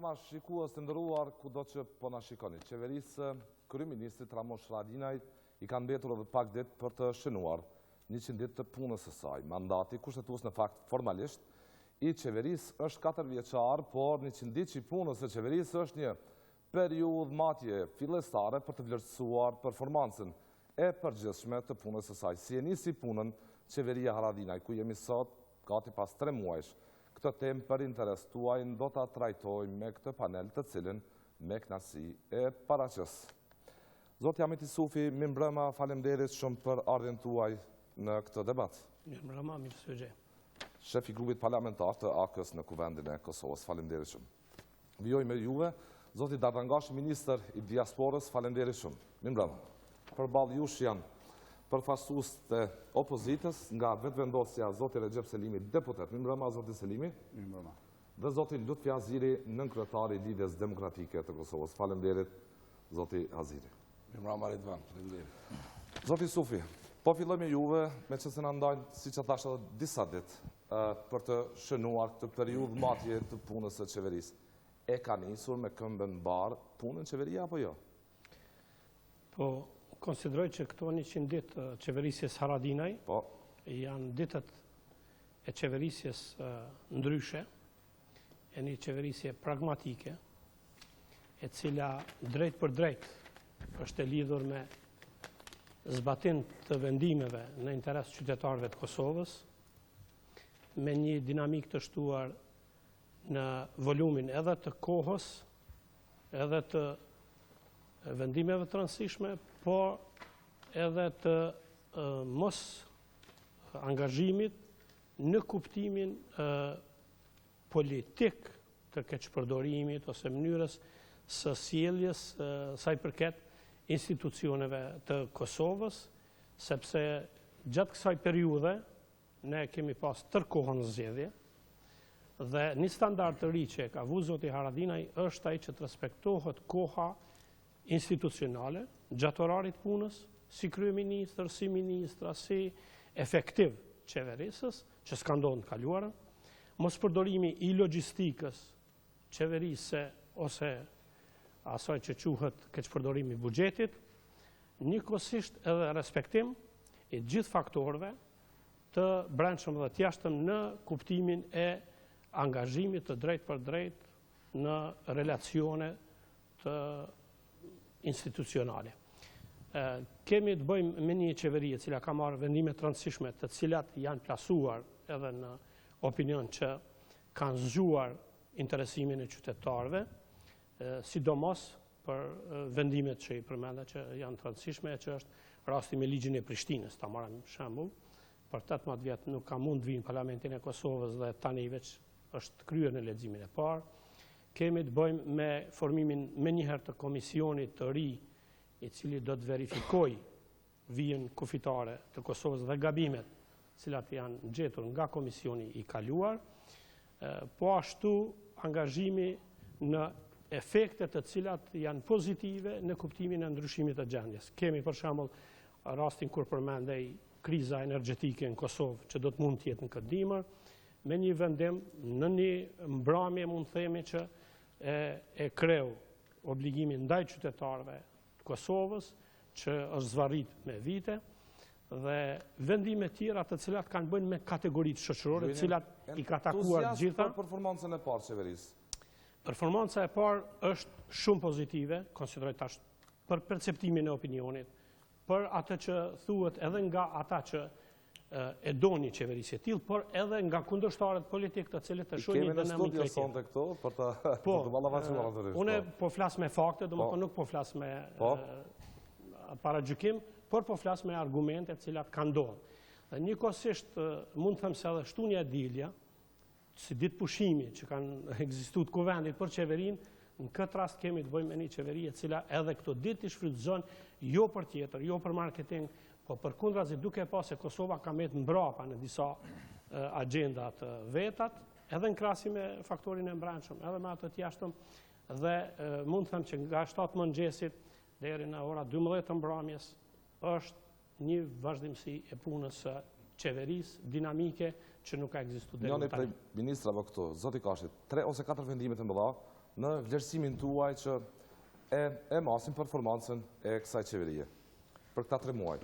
Mirama, shikues të nderuar kudo që po na shikoni. Qeverisë kryeministrit Ramosh Haradinaj i kanë mbetur edhe pak ditë për të shënuar 100 ditë të punës së saj. Mandati kushtetues në fakt formalisht i qeverisë është 4 vjeçar, por 100 ditë i punës së qeverisë është një periudhë matje fillestare për të vlerësuar performancën e përgjithshme të punës së saj. Si e nisi punën qeveria Haradinaj, ku jemi sot gati pas 3 muajsh. Këtë temë për interes tuaj do ta trajtojmë me këtë panel, të cilin me kënaqësi e paraqes. Zoti Hamiti Sufi, mirëmbrëma, faleminderit shumë për ardhjen tuaj në këtë debat. Mirëmbrëma, mirë se vjen. Shefi grupit parlamentar të AK-s në Kuvendin e Kosovës, faleminderit shumë. Vijoj me juve, zoti Dardangashi, ministër i diasporës, faleminderit shumë. Mirëmbrëma. Përballë jush janë përfaqësues të opozitës nga vetëvendosja zoti Recep Selimi, deputet. Mirëmbrëma, zoti Selimi. Mirëmbrëma. Dhe zoti Lutfi Aziri, nënkryetari i Lidhjes Demokratike të Kosovës. Faleminderit, zoti Aziri. Mirëmbrëma, Ridvan. Faleminderit. Zoti Sufi, po filloj me juve, me që se na ndajnë, siç thash edhe disa ditë për të shënuar këtë periudhë matje të punës së qeverisë. E ka nisur me këmbën mbar punën qeveria apo jo? Po, konsideroj që këto 100 ditë qeverisjes Haradinaj janë ditët e qeverisjes ndryshe, e një qeverisje pragmatike, e cila drejt për drejt është e lidhur me zbatim të vendimeve në interes qytetarëve të Kosovës, me një dinamik të shtuar në volumin edhe të kohës, edhe të vendimeve të rëndësishme, por edhe të mos angazhimit në kuptimin politik të keqpërdorimit ose mënyrës së sjelljes sa i përket institucioneve të Kosovës, sepse gjatë kësaj periudhe ne kemi pas tërkohën zgjedhje dhe një standard të ri që ka vu zoti Haradinaj është ai që të respektohet koha institucionale, gjatë orarit punës, si kryeministër, si ministra, si efektiv qeverisës, që s'ka ndodhur në kaluarën, mos përdorimi i logjistikës qeverisë ose asaj që quhet keqpërdorimi i buxhetit, njëkohësisht edhe respektim i gjithë faktorëve të brendshëm dhe të jashtëm në kuptimin e angazhimit të drejt për drejt në relacione të institucionale. Kemi të bëjmë me një qeveri e cila ka marrë vendime të rëndësishme, të cilat janë plasuar edhe në opinion që kanë zgjuar interesimin e qytetarëve, sidomos për vendimet që i përmenda që janë të rëndësishme, që është rasti me ligjin e Prishtinës, ta marrim shembull, për 18 vjet nuk ka mund të vinë në Parlamentin e Kosovës dhe tani veç është kryer në leximin e parë. Kemi të bëjmë me formimin me njëherë të komisionit të ri, i cili do të verifikoj vijën kufitare të Kosovës dhe gabimet, cilat janë gjetur nga komisioni i kaluar, po ashtu angazhimi në efektet të cilat janë pozitive në kuptimin e ndryshimit të gjendjes. Kemi për shembull rastin kur përmendej kriza energjetike në Kosovë, që do të mund të jetë në këtë dimër, me një vendim në një mbrëmje mund të themi që e kreu obligimin ndaj qytetarëve të Kosovës, që është zvarrit me vite, dhe vendime tjera të cilat kanë bënë me kategoritë shoqërore, të cilat i ka takuar gjitha. Për performancën e parë qeverisë. Performanca e parë është shumë pozitive, konsideroj tash për perceptimin e opinionit, për atë që thuhet edhe nga ata që e doni qeverisje e tillë, por edhe nga kundërshtarët politik të cilët e shohin dinamikën. Kemi në studio sonte këto për të ballavaçuar atë. Unë po flas me fakte, domethënë nuk po flas me paragjykim, por po flas me argumente të cilat kanë ndodhur. Dhe njëkohësisht mund të them se edhe shtunja e dilja, si ditë pushimi që kanë ekzistuar të kuvendit për qeverinë, në këtë rast kemi të bëjmë me një qeveri e cila edhe këto ditë i shfrytëzon jo për tjetër, jo për marketing, po përkundrazi duke pas se Kosova ka mbet mbrapa në disa agjendat vetat, edhe në krahasim me faktorin e brendshëm, edhe me atë të jashtëm, dhe mund të them që nga 7 mëngjesit deri në ora 12 të mbrëmjes është një vazhdimsi e punës së qeverisë dinamike që nuk ka ekzistuar deri tani. Njëri prej ministrave këtu, zoti Kashit, 3 ose 4 vendime të mëdha në vlerësimin tuaj që e masin performancën e kësaj qeverie për këta 3 muaj?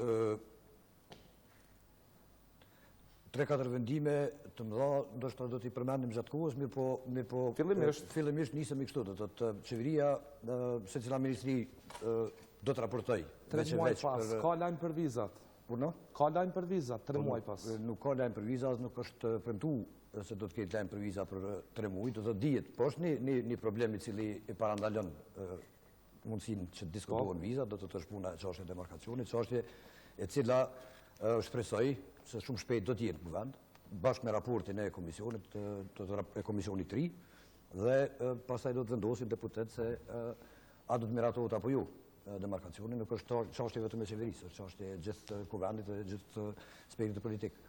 3-4 vendime të mëdha, ndoshta do t'i përmendim gjatë kohës, mirë po fillimisht nisëm i kështu, do të thotë qeveria, secila ministri do të raportoj. 3 muaj pas, ka lajm për vizat? Purno? Ka lajm për vizat, 3 muaj pas? Nuk ka lajm për vizat, nuk është premtu se do të ketë lajm për vizat për 3 muaj, do të dihet, po është një problem i cili e parandalon mundësinë që diskutohen vizat, do të është puna e çështjes demarkacionit, çështje e cila shpresoj se shumë shpejt do t'jetë në vend, bashkë me raportin e komisionit, e komisionit 3, dhe pastaj do të vendosin deputet se a do të miratohet apo jo. Demarkacioni nuk është çështje vetëm e qeverisë, është çështje e gjithë kuvendit dhe gjithë spektrit politik.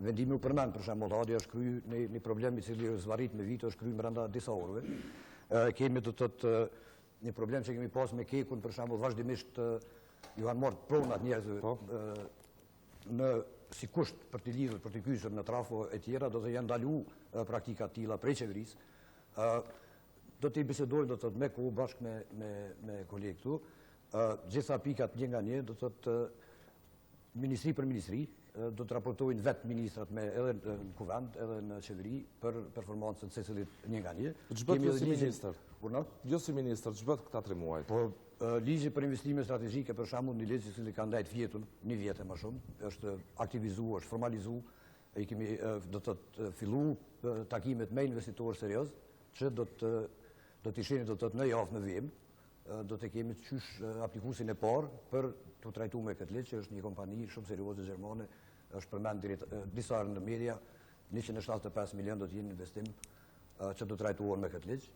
Vendimi u përmend, për shembull, Hadi është kryer një problem i cili është zvarrit me vite, është kryer brenda disa orëve. Kemi do të thotë një problem që kemi pas me kekun, për shembull, vazhdimisht ju han marrë pronat njerëzve në si kusht për t'i lidhur, për t'i kyçur në trafo e tjera, do të janë ndalu praktika të tilla prej qeverisë. Do t'i bisedojmë, do të thotë me kohë bashkë me kolegë këtu. Gjitha pikat një nga një, do të thotë ministri për ministri, do të raportojnë vetë ministrat edhe në kuvend, edhe në qeveri, për performancën secilit një nga një. Ç'bët jo si ministër? Urna? Jo si ministër, ç'bët këta 3 muaj? Po, ligji për investime strategjike, për shembull, një ligj që ka ndajt vjetun, një vjet e më shumë, është aktivizuar, është formalizuar, e kemi do të fillu takimet me investitorë serioz, që do të ishin do të në javë në vim, do të kemi qysh aplikuesin e parë për të trajtuar me këtë ligj, që është një kompani shumë serioze gjermane, është përmend disa herë në media, 175 milion do të jenë investim që do trajtuar me këtë ligj.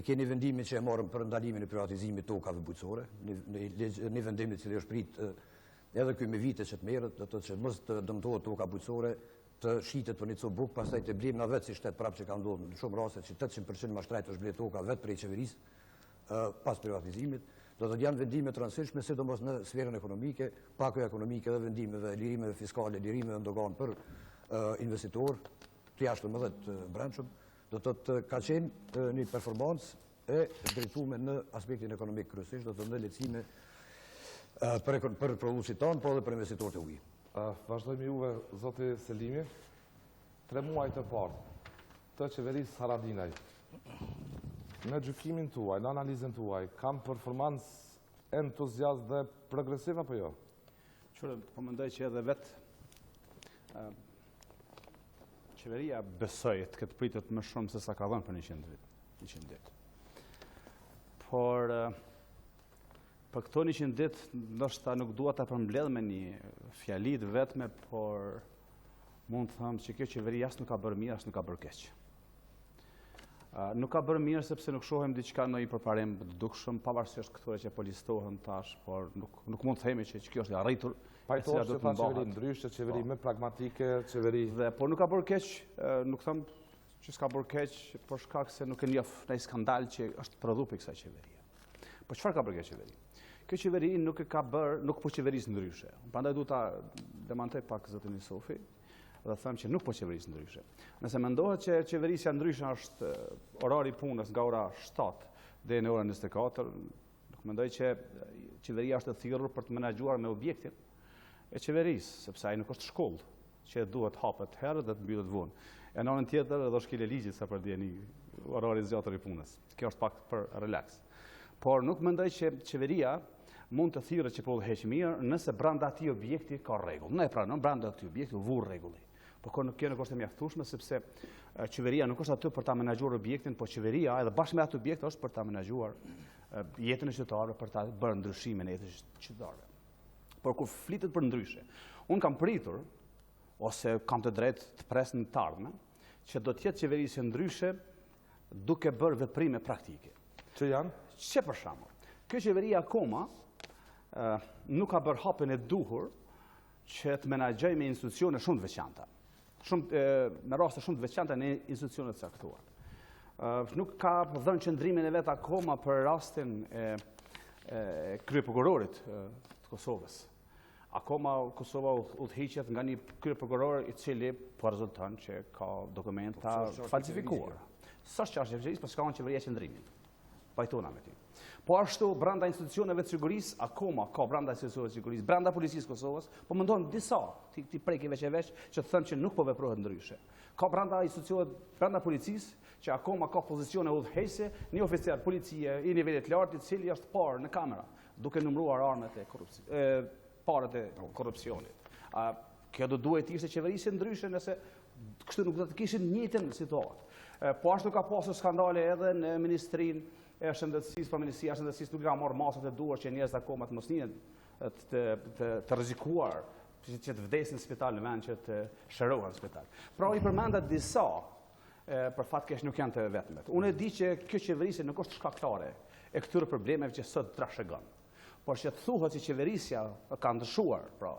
Keni vendimin që e marrëm për ndalimin e privatizimit tokave bujqësore, një vendim i cili është prit edhe ky me vite që të merret, do të thotë që mos të dëmtohet toka bujqësore, të shitet për një copë bukë, pastaj të blim na vetë si shtet prapë që ka ndodhur në shumë raste që 800% mashtrajt është bler toka vetë prej qeverisë pas privatizimit. Do të janë vendime të rëndësishme, sidomos në sferën ekonomike, pako ekonomike dhe vendimeve, lirimeve fiskale, lirimeve ndogan për investitor të jashtëmëdhet brendshëm. Do të ka qenë një performancë e drejtuar në aspektin ekonomik kryesisht, do të në lehtësime për produsit tonë, po edhe për investitorët e huaj. Vazhdojmë juve, zoti Selimi. 3 muaj të parë të qeverisë Haradinaj. Në gjykimin tuaj, në analizën tuaj, kam performancë entuziast dhe progresiv apo jo? Qërë, po mendoj që edhe vetë qeveria besoj të këtë pritet më shumë se sa ka dhënë për 100 ditë. Por për këto 100 ditë, ndoshta nuk dua ta përmbledh me një fjali të vetme, por mund të them që kjo qeveri as nuk ka bërë mirë, as nuk ka bërë keq. Nuk ka bërë mirë sepse nuk shohim diçka në një përparim të dukshëm, pavarësisht këtyre që po listohen tash, por nuk mund të themi që kjo është e arritur. Pajtohet që ta qeveri ndryshe, qeveri më pragmatike, qeveri... Por nuk ka bërë keq, nuk them që s'ka bërë keq, por shkak se nuk e njoh në skandal që është prodhuar kësaj qeverie. Po çfarë ka bërë kjo qeveri? Kjo qeveri nuk po qeveris ndryshe. Prandaj duhet ta demantoj pak zotin Sofi dhe them që nuk po qeveris ndryshe. Nëse mendohet që qeverisja ndryshe është orari punës nga ora 7 deri në orën 24, nuk mendoj që qeveria është e thirrur për të menaxhuar me objektin e qeverisë, sepse ai nuk është shkollë që duhet hapet herë dhe të mbyllet vonë. E në anën tjetër edhe shkile ligjit sa për djeni orari zgjatër i punës. Kjo është pak për relax. Por nuk mendoj që qeveria mund të thirrë që po udhëheq mirë nëse brenda atij objekti ka rregull. Ne pranon brenda atij objekti vurr rregulli. Por kjo nuk është e mjaftueshme sepse qeveria nuk është aty për ta menaxhuar objektin, por qeveria edhe bashkë me atë objekt është për ta menaxhuar jetën e qytetarëve, për ta bërë ndryshime në jetën e qytetarëve. Por kur flitet për ndryshe, unë kam pritur ose kam të drejtë të pres në të ardhmen që do të jetë qeverisje ndryshe duke bërë veprime praktike. Që janë? Që për shembull, kjo qeveri akoma nuk ka bërë hapjen e duhur që të menaxhojë me institucione shumë të veçanta. Me raste shumë të veçanta në institucione të caktuara. Nuk ka dhënë qëndrimin e vet akoma për rastin e kryeprokurorit të Kosovës. Akoma Kosova udhëhiqet nga një kryeprokuror i cili po rezulton që ka dokumenta falsifikuara. S'është çështje e qeverisë, por s'ka qeveria qëndrimin. pajtona me ty. Po ashtu, brenda institucioneve të sigurisë, akoma ka brenda institucioneve të sigurisë, brenda policisë Kosovës, po mendon disa, ti preki veç e veç, që të thënë që nuk po veprohet ndryshe. Ka brenda institucioneve, brenda policisë, që akoma ka pozicione udhëheqëse, një oficer policie i nivelit lartë, i cili është parë në kamera, duke numëruar armët e parët e korrupsionit. Kjo do duhet ishte qeverisje ndryshe nëse kështu nuk do të kishin njëjtën situatë. Po ashtu ka pasur skandale edhe në Ministrinë e Shëndetësisë, po Ministria e Shëndetësisë nuk ka marrë masat e duhur që njerëzit akoma të mos njehen të rrezikuar që të vdesin në spital në vend që të shërohen në spital. Pra i përmenda disa për fat keq nuk janë të vetmet. Unë e di që kjo qeverisje nuk është shkaktare e këtyre problemeve që sot trashëgon. Por që të thuhet që qeverisja ka ndryshuar, pra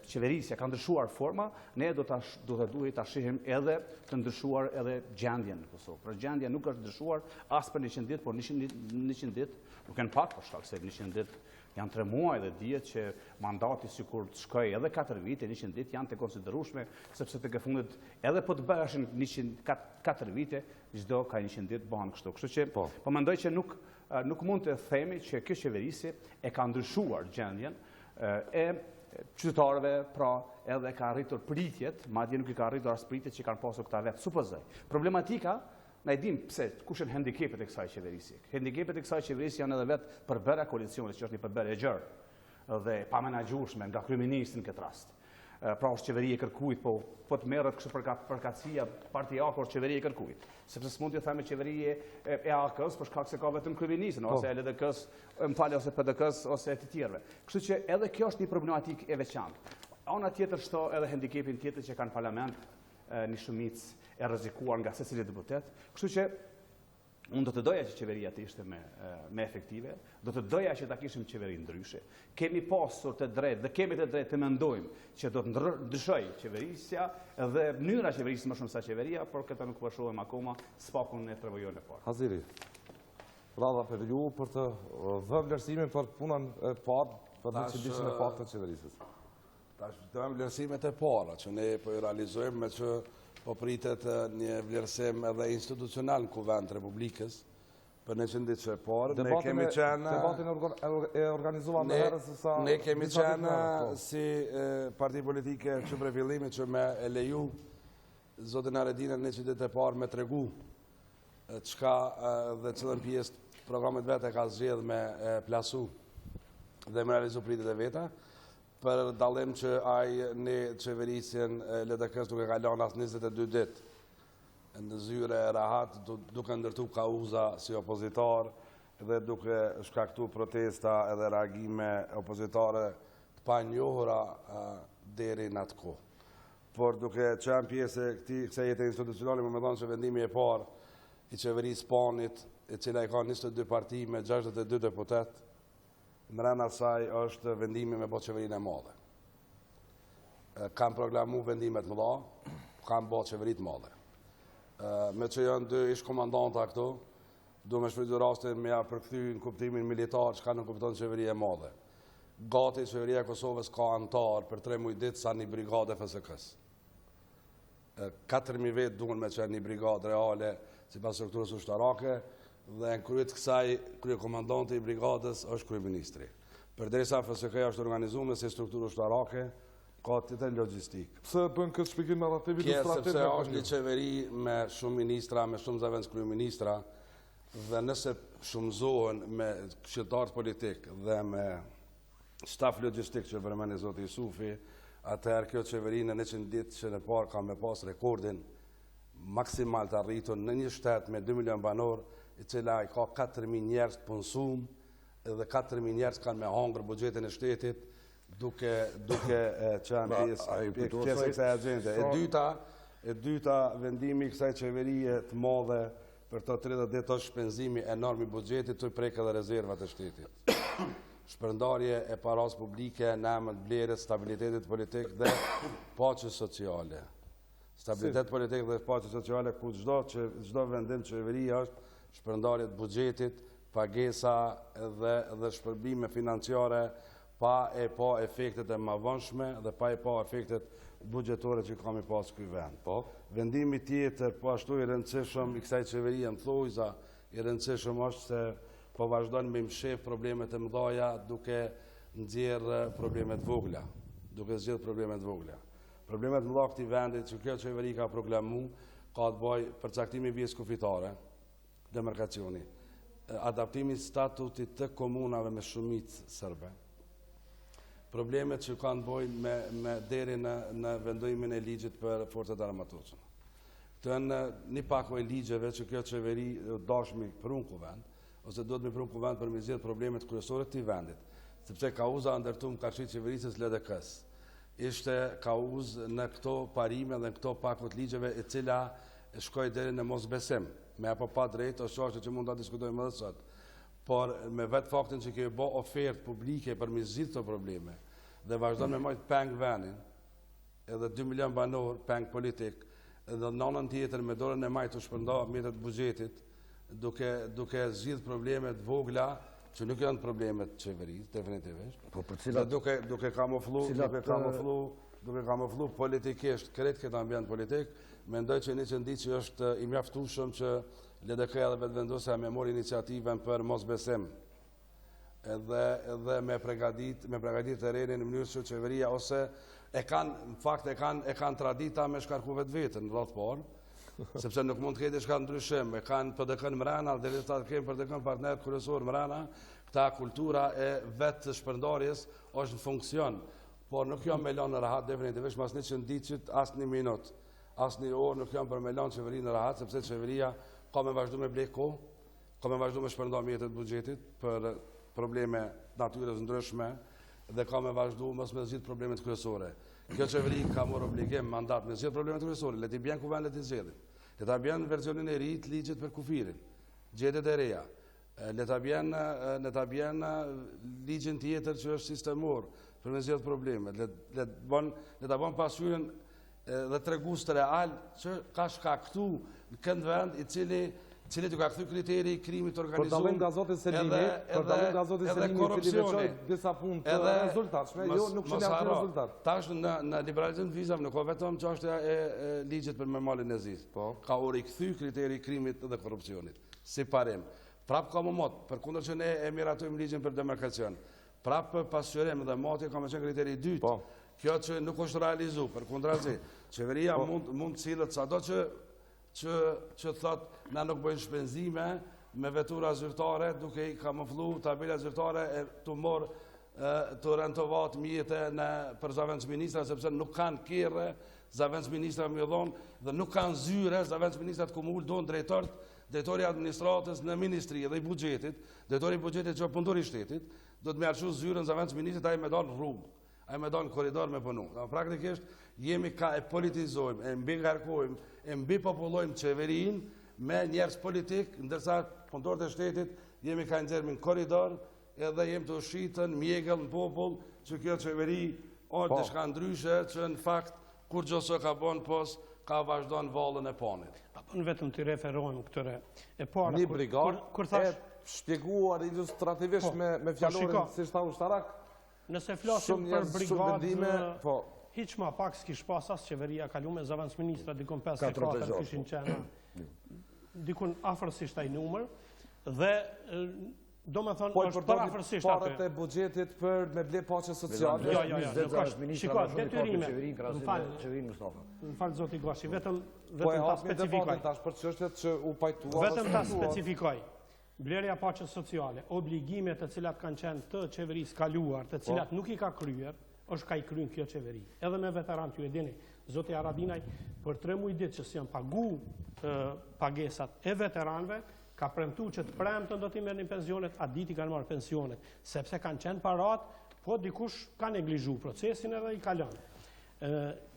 qeverisja ka ndryshuar forma, ne duhet ta shihim edhe të ndryshuar edhe gjendjen në Kosovë. Pra gjendja nuk është ndryshuar as për 100 ditë, por 100 ditë nuk janë pak për shkak se 100 ditë janë 3 muaj dhe dihet që mandati sikur të shkojë edhe 4 vite, 100 ditë janë të konsiderueshme sepse tek e fundit edhe po të bëheshin 4 vite, çdo ka 100 ditë bëhen kështu. Kështu që po mendoj që nuk mund të themi që kjo qeverisje e ka ndryshuar gjendjen e qytetarëve, pra edhe ka arritur pritjet, madje nuk i ka arritur as pritjet që kanë pasur këta vetë supozoj. Problematika, na e dim pse, kush janë handicapet e kësaj qeverisje. Handicapet e kësaj qeverisje janë edhe vetë përbërja e koalicionit, që është një përbërje e gjerë dhe pa menaxhueshme nga kryeministri në këtë rast. Pra është qeveri e kërkujt, po të merret kështu përkatësia partijake është qeveri e kërkujt. Sepse s'mund të themi qeveri e AK-s, për shkak se ka vetëm kryeministrin, ose LDK-s, ose PDK-s, ose të tjerëve. Kështu që edhe kjo është një problematikë e veçantë. Ana tjetër shto edhe handicapin tjetër që kanë parlament një shumicë e rrezikuar nga secili deputet. Kështu që unë do të doja që qeveria të ishte me efektive, do të doja që ta kishim qeveri ndryshe. Kemi pasur të drejtë dhe kemi të drejtë të mendojmë që do të ndryshojë qeverisja dhe mënyra qeverisë më shumë sa qeveria, por këta nuk po shohim akoma, spakun e trevojën e parë. Haziri, rradha për ju për të dhënë vlerësimin për punën e parë, për 100 ditën e parë të qeverisës. Tash dëmë vlerësimet e para, që ne po i realizojmë me që po pritet një vlerësim edhe institucional në Kuvend Republikës për 100 ditë që e parë. Debatin e organizuar në herës sa... Ne kemi qenë si parti politike që për fillimit që me e leju zotin Aredinën 100 ditë e parë me tregu qka dhe cilën pjesë programet vete ka zgjedh me plasu dhe me realizu pritet e veta, për dallim që ne qeverisjen LDK-s duke kalon as 22 ditë në zyre e rahat, duke ndërtu kauza si opozitar dhe duke shkaktu protesta edhe reagime opozitare të panjohura deri në atë kohë. Por duke qenë pjesë e kësaj jete institucionale, më thonë që vendimi e parë i qeverisë Panit, e cila i ka 22 parti me 62 deputet, në rëna saj është vendimi me bo qeverinë e madhe. Kam proklamu vendimet më dha, kam bo qeverit madhe. Me që janë 2 ish komandanta këto, du me shfrytëzuar rastin me ja përkthy në kuptimin militar që ka në kupton qeveri e madhe. Gati qeveria e Kosovës ka antar për 3 muaj ditë sa një brigade FSK-s. 4.000 vetë duhen me qenë një brigade reale si pas strukturës ushtarake, dhe në kryet kësaj kryekomandanti i brigadës është kryeministri. Përderisa FSK është organizuar si strukturë ushtarake, ka tjetër logjistik. Pse bën këtë shpjegim narrativ ilustrativ? Sepse është një qeveri me shumë ministra, me shumë zëvendës kryeministra, dhe nëse shumëzohen me këshilltarë politik dhe me staf logjistik që përmeni zoti Jusufi, atëherë kjo qeveri në 100 ditë që në parë ka me pas rekordin maksimal të arritur në një shtet me 2 milion banor, i cila i ka 4.000 njerëz të punsum dhe 4.000 njerëz kanë me hangër buxhetin e shtetit duke qenë pjesë e kësaj agjende. E dyta vendimi i kësaj qeverie të madhe për të 30 ditë është shpenzimi enorm i buxhetit të prek edhe rezervat e shtetit. Shpërndarje e paras publike në emër të blerjes, stabilitetit politik dhe paqes sociale. Stabilitet politik dhe paqes sociale ku çdo vendim qeveri është shpërndarje të buxhetit, pagesa dhe shpërbime financiare pa efektet e mëvonshme dhe pa efektet buxhetore që kam i pas ky vend. Vendimi tjetër po ashtu i rëndësishëm i kësaj qeverie në thojza, i rëndësishëm është se po vazhdojnë me mshef problemet e mëdhaja duke nxjerrë problemet vogla. Problemet mëdha këtij vendit që kjo qeveri ka proklamu, ka të bëjë përcaktimi vjes kufitare, demarkacioni, adaptimi statutit të komunave me shumicë serbe, problemet që kanë bëjnë me deri në vendojimin e ligjit për forcat armatosur. Të në një pako e ligjeve që kjo qeveri dashmi për unë kuvend, ose do të me për unë kuvend për me zjedh problemet kryesore të vendit, sepse kauza ndërtum ka qi qeverisës LDK-s. Ishte kauz në këto parime dhe në këto pakot ligjeve e cila shkoj deri në mosbesim, me apo pa drejt, ose është që mund të diskutojmë edhe sot. Por me vetë faktin që kjo bo ofertë publike për me zgjidhë këto probleme, dhe vazhdon me majtë peng venin, edhe 2 milion banor, peng politik, edhe në anën tjetër me dorën e majtë të shpërnda mjetet buxhetit, duke zgjidhë problemet vogla, që nuk janë problemet qeverisë, definitivisht, dhe duke kamuflu politikisht, kretë këtë ambient politik, mendoj që një qëndi që është i mjaftueshëm që LDK edhe vetë vendosja me mor iniciativen për mosbesim, edhe me pregadit terrenin në mënyrë që qeveria, ose e kanë tradita me shkarku vetë vetën, në rrath parë, sepse nuk mund të kejtë shka ndryshim, e kanë PDK-n mrena, dhe ta kemë PDK-n partner kryesor mrena, këta kultura e vetë të shpërndarjes është në funksion, por nuk jam me lanë në rahat, definitivisht, mas një qëndicit, asë një minut, asë një orë, nuk jam për me lanë qeveri në rahat, sepse qeveria ka me vazhdu me bleko, ka me vazhdu me shpërnda mjetet buxhetit për probleme natyres ndryshme, dhe ka me vazhdu mos me zgjidh problemet kryesore. Kjo qeveri ka morë obligim, mandat me zgjidh problemet kryesore, le t'i bjen kuven, le t'i zgjidhin. Le t'a bjen versionin e ri të ligjit për kufirin, gjedet e reja. Le t'a bjen ligjin tjetër që është sistemor për me zgjidh problemet. Le t'a bën pasyrin dhe tregus të real që ka shkaktu në kënd vend i cili t'u ka kthy kriteri i krimit organizuar. Për dallim nga Zoti Selimi, edhe korupcioni, disa punë të rezultatshme, jo nuk që janë rezultat. Tash në liberalizim të vizave nuk ka vetëm çështja e ligjit për me malin e zis. Ka u rikthy kriteri i krimit dhe korupcionit. Si parim. Prap ka më mot, përkundër që ne e miratojmë ligjin për demarkacion. Prap pasqyrim dhe moti ka më qenë kriteri i dytë. Kjo që nuk është realizu, përkundrazi, qeveria mund cilët sado që thot na nuk bëjnë shpenzime me vetura zyrtare duke i kamuflu tabela zyrtare e të morë të rentovat mjete për zavendës ministra sepse nuk kanë kjerë zavendës ministra më dhonë dhe nuk kanë zyre zavendës ministrat kumull donë drejtori administratës në ministri dhe i buxhetit, drejtori i buxhetit që punëtor i shtetit, do të me arshu zyrën zavendës ministrit a i me donë rrugë, a i me donë koridor me punu. Praktikisht jemi ka e politizojmë, e mbi ngarkojmë, e mbi popullojmë qeverin me njerës politik, ndërsa punëtorët e shtetit jemi ka nxermin koridor edhe jemi të ushitën mjegëll në popull që kjo qeveri është të shka ndryshe që në fakt kur gjose ka bon pos ka vazhdo në valën e panit. Apo në vetëm të referojmë këtëre e para. Një brigadë e shpjeguar ilustrativisht me fjallorin si shta ushtarak. Nëse flasim për brigadë, hiq ma pak s'kish pas as qeveria kalume, zavendës ministra dikun 54 kishin qenë, dikun afërsisht ai numër, dhe do me thonë është për afërsisht aty. Parët e buxhetit për me ble pache sociale. Shiko, detyrime, më falë zoti Gashi, vetëm ta specifikoj. Vetëm ta specifikoj. Blerja paçës sociale, obligimet të cilat kanë qenë të qeverisë kaluar, të cilat nuk i ka kryer, është ka i kryen kjo qeveri. Edhe me veteran ju e dini, zoti Haradinaj, për 3 muaj ditë që s'janë pagu pagesat e veteranëve, ka premtu që të premtën do t'i merrnin pensionet, a diti kanë marrë pensionet, sepse kanë qenë parat, po dikush ka neglizhu procesin edhe i ka lënë.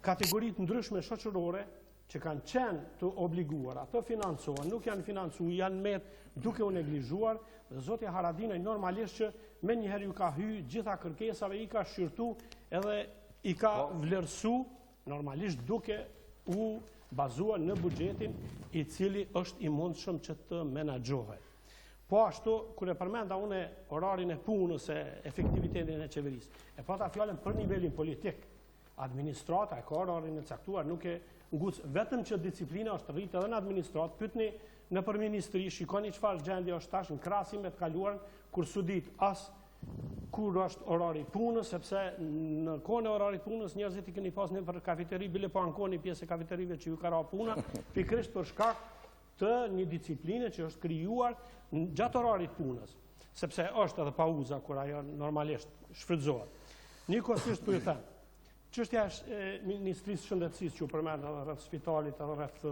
Kategoritë ndryshme shoqërore që kanë qenë të obliguar, ato financohen, nuk janë financu, janë metë duke u neglizhuar, dhe zoti Haradinaj normalisht që me njëherë ju ka hy gjitha kërkesave, i ka shqyrtu edhe i ka vlerësu, normalisht duke u bazuar në buxhetin i cili është i mundshëm që të menaxhohet. Po ashtu, kur e përmenda une orarin e punës e efektivitetin e qeverisë, e pata fjallën për nivelin politik, administrata e ka orarin e caktuar, nuk e ngucë, vetëm që disiplina është rritë edhe në administratë, pytni në përministri, shikoni çfarë gjendje është tash në krahasim me të kaluarën, kur sudit as kur është orari punës, sepse në kohën e orarit punës njerëzit i keni pas në për kafeteri, bile po ankoni pjesë e kafeterive që ju ka ra puna, pikërisht për shkak të një discipline që është krijuar gjatë orarit punës, sepse është edhe pauza kur ajo normalisht shfrytëzohet. Njëkohësisht po ju them, çështja e Ministrisë së Shëndetësisë që u përmend edhe rreth spitalit, edhe rreth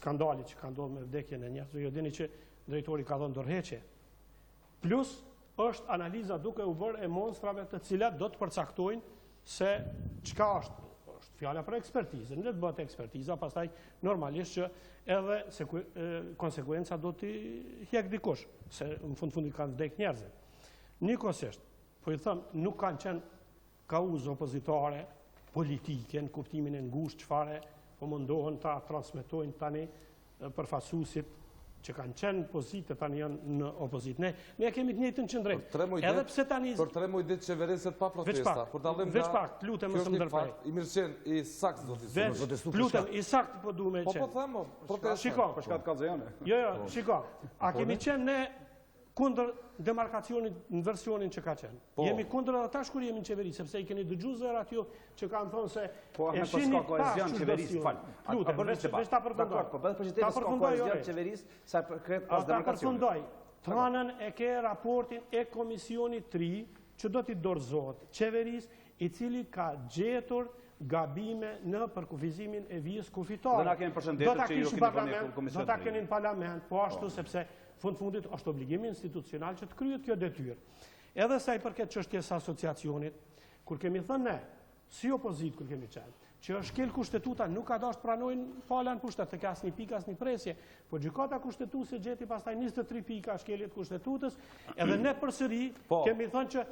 skandalit që ka ndodhur me vdekjen e njerëzve, ju dini që drejtori ka dhënë dorëheqje. Plus është analiza duke u bërë e monstrave të cilat do të përcaktojnë se çka është fjala për ekspertizë. Ne të bëhet ekspertiza, pastaj normalisht që edhe konsekuenca do t'i hjek dikush, se në fundit kanë vdek njerëzit. Njëkohësisht, po i them, nuk kanë qenë kauzë opozitare politike në kuptimin e ngushtë çfarë po mundohen ta transmetojnë tani përfaqësuesit që kanë qenë pozitë tani janë në opozitë. Ne kemi të njëjtën qëndrim. Edhe pse tani për 3 muaj ditë qeveriset pa protesta, për dallim nga veç pak, lutem mos më ndërprej. I mirëqen i sakt do të thotë. Lutem i sakt po duam me qenë. Po them, protesta. Shiko, për shkak të kallëzone. Jo, shiko. A kemi qenë ne kundër demarkacionit në versionin që ka qenë. Jemi kundër edhe tash kur jemi në qeveri, sepse i keni dëgjuar zërat ju që kanë thonë se e shihni kohezion qeverisë, fal. Lutem, veç ta përfundoj. Po bëhet përgjithësisht ka kohezion qeverisë sa përket as demarkacionit. Ta përfundoj. Thanën e ke raportin e Komisionit 3 që do t'i dorëzohet qeverisë, i cili ka gjetur gabime në përkufizimin e vijës kufitare. Do na kemi përshëndetur që ju keni vënë në komision. Do ta keni në parlament, po ashtu sepse fundit është obligimi institucional që të kryet kjo detyrë. Edhe sa i përket çështjes asociacionit, kur kemi thënë ne, si opozit kur kemi qenë, që është shkel kushtetuta, nuk ka dashur pranojnë pala në pushtet, të asnjë pikë, asnjë presje, po gjykata kushtetuese gjeti pastaj 23 pika shkeljet kushtetutës, edhe ne përsëri kemi thënë që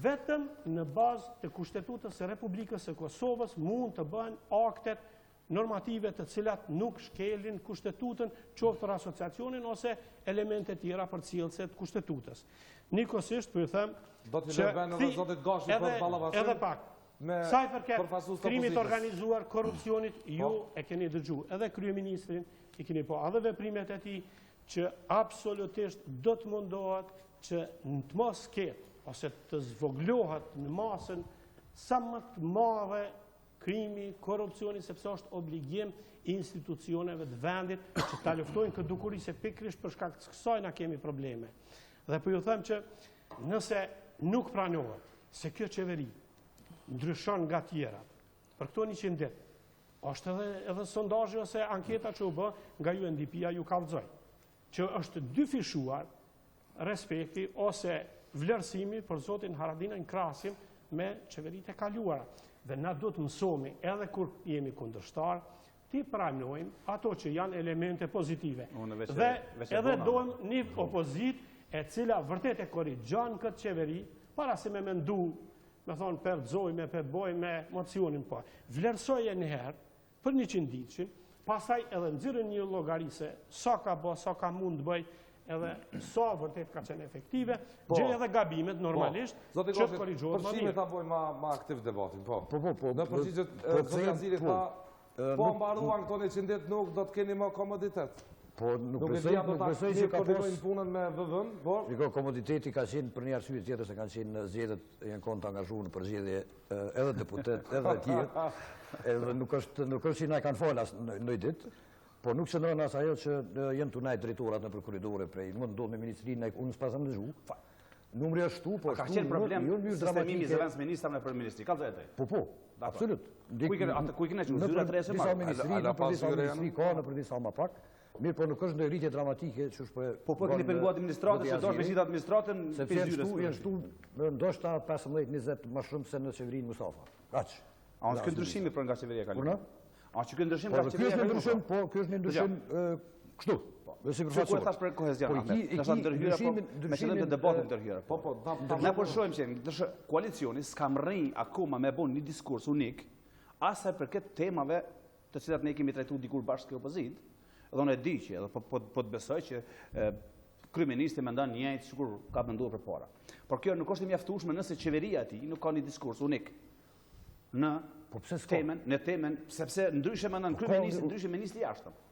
vetëm në bazë të kushtetutës së Republikës së Kosovës mund të bëhen aktet normative të cilat nuk shkelin kushtetutën, qoftë për asociacionin ose elemente tjera për cilëse të kushtetutës. Njëkohësisht, po ju them, do t'i lëvën edhe zotit Gashi për ballavasim. Edhe pak. Sa i përket krimit organizuar, korrupsionit, ju e keni dëgjuar. Edhe kryeministrin i keni po, edhe veprimet e tij që absolutisht do të mundohet që në të mos ketë ose të zvoglohet në masën sa më të madhe krimi, korrupsioni, sepse është obligim i institucioneve të vendit që ta luftojnë këtë dukuri, se pikërisht për shkak të kësaj na kemi probleme. Dhe po ju them që nëse nuk pranohet se kjo qeveri ndryshon nga tjerat për këto 100 ditë, është edhe sondazhi ose anketa që u bë nga UNDP-a ju kallëzoi, që është dyfishuar respekti ose vlerësimi për zotin Haradinaj në krahasim me qeveritë e kaluara. Dhe na do të mësohemi edhe kur jemi kundërshtar, ti pranojmë ato që janë elemente pozitive. Dhe edhe dojmë një opozit e cila vërtet e korrigjon këtë qeveri, para se me mendu, me thonë perdzoj, me petboj, me mocionin po. Vlerësoj e njëherë për 100 ditë, pastaj edhe nxirën një llogarise, sa ka bë, sa ka mund të bëj, edhe sa vërtet ka qenë efektive, gjej edhe gabimet normalisht, që të korrigjohet më mirë. Përfshime ta bëjmë ma aktiv debatin, po. Po. Në përgjigjet, zoti Aziri tha, po mbaruan këto 100 ditë nuk do të keni më komoditet. Po nuk besoj që ka pas punën me VV-n, po. Shiko, komoditeti ka qenë për një arsye tjetër se kanë qenë zgjedhjet janë kontë angazhuar në përzgjedhje edhe deputet, edhe të tjerë. Edhe nuk është që na kanë folas në ditë. Po nuk qëndron as ajo që jenë të najtë drejtorat në për koridore prej, nuk ndodhë me ministrinë, unë s'pasam në zhu. Numri është shtu, po ka qenë problem sistemimi zëvendës ministra me për ministri, ka të e tej? Po, absolut. Ku i kene që zyra të rejse marë? Në për disa ministri ka, në për disa ma pak, mirë, po nuk është në rritje dramatike që është për... Po, keni pengu administratës, që do është me qitë administratën për zyres? Sepse jenë shtu, ndoshta 15-20 ma shumë se në qeverinë Mustafa. Aq. A unë s'kë ndryshimi për nga qeveria Kalimta? A që kënë ndryshim nga Po, qeveria Kalimta? Po, kjo është një ndryshim kështu. Që ku e thash për kohezion, nështë ndërhyra, me qëllim të debatit ndërhyra. Ne përshojmë që në koalicioni s'kam rrej akoma me bon një diskurs unik, asaj për këtë temave të cilat ne kemi trajtu dikur bashkë kjo opozit, edhe unë e di që, edhe po të besoj që kryeministri mendon njëjtë sikur ka menduar përpara. Por kjo nuk është e mjaftueshme nëse qeveria e tij nuk ka një diskurs unik në temen, sepse ndryshe mendon kryeministri, ndryshe ministri i jashtëm.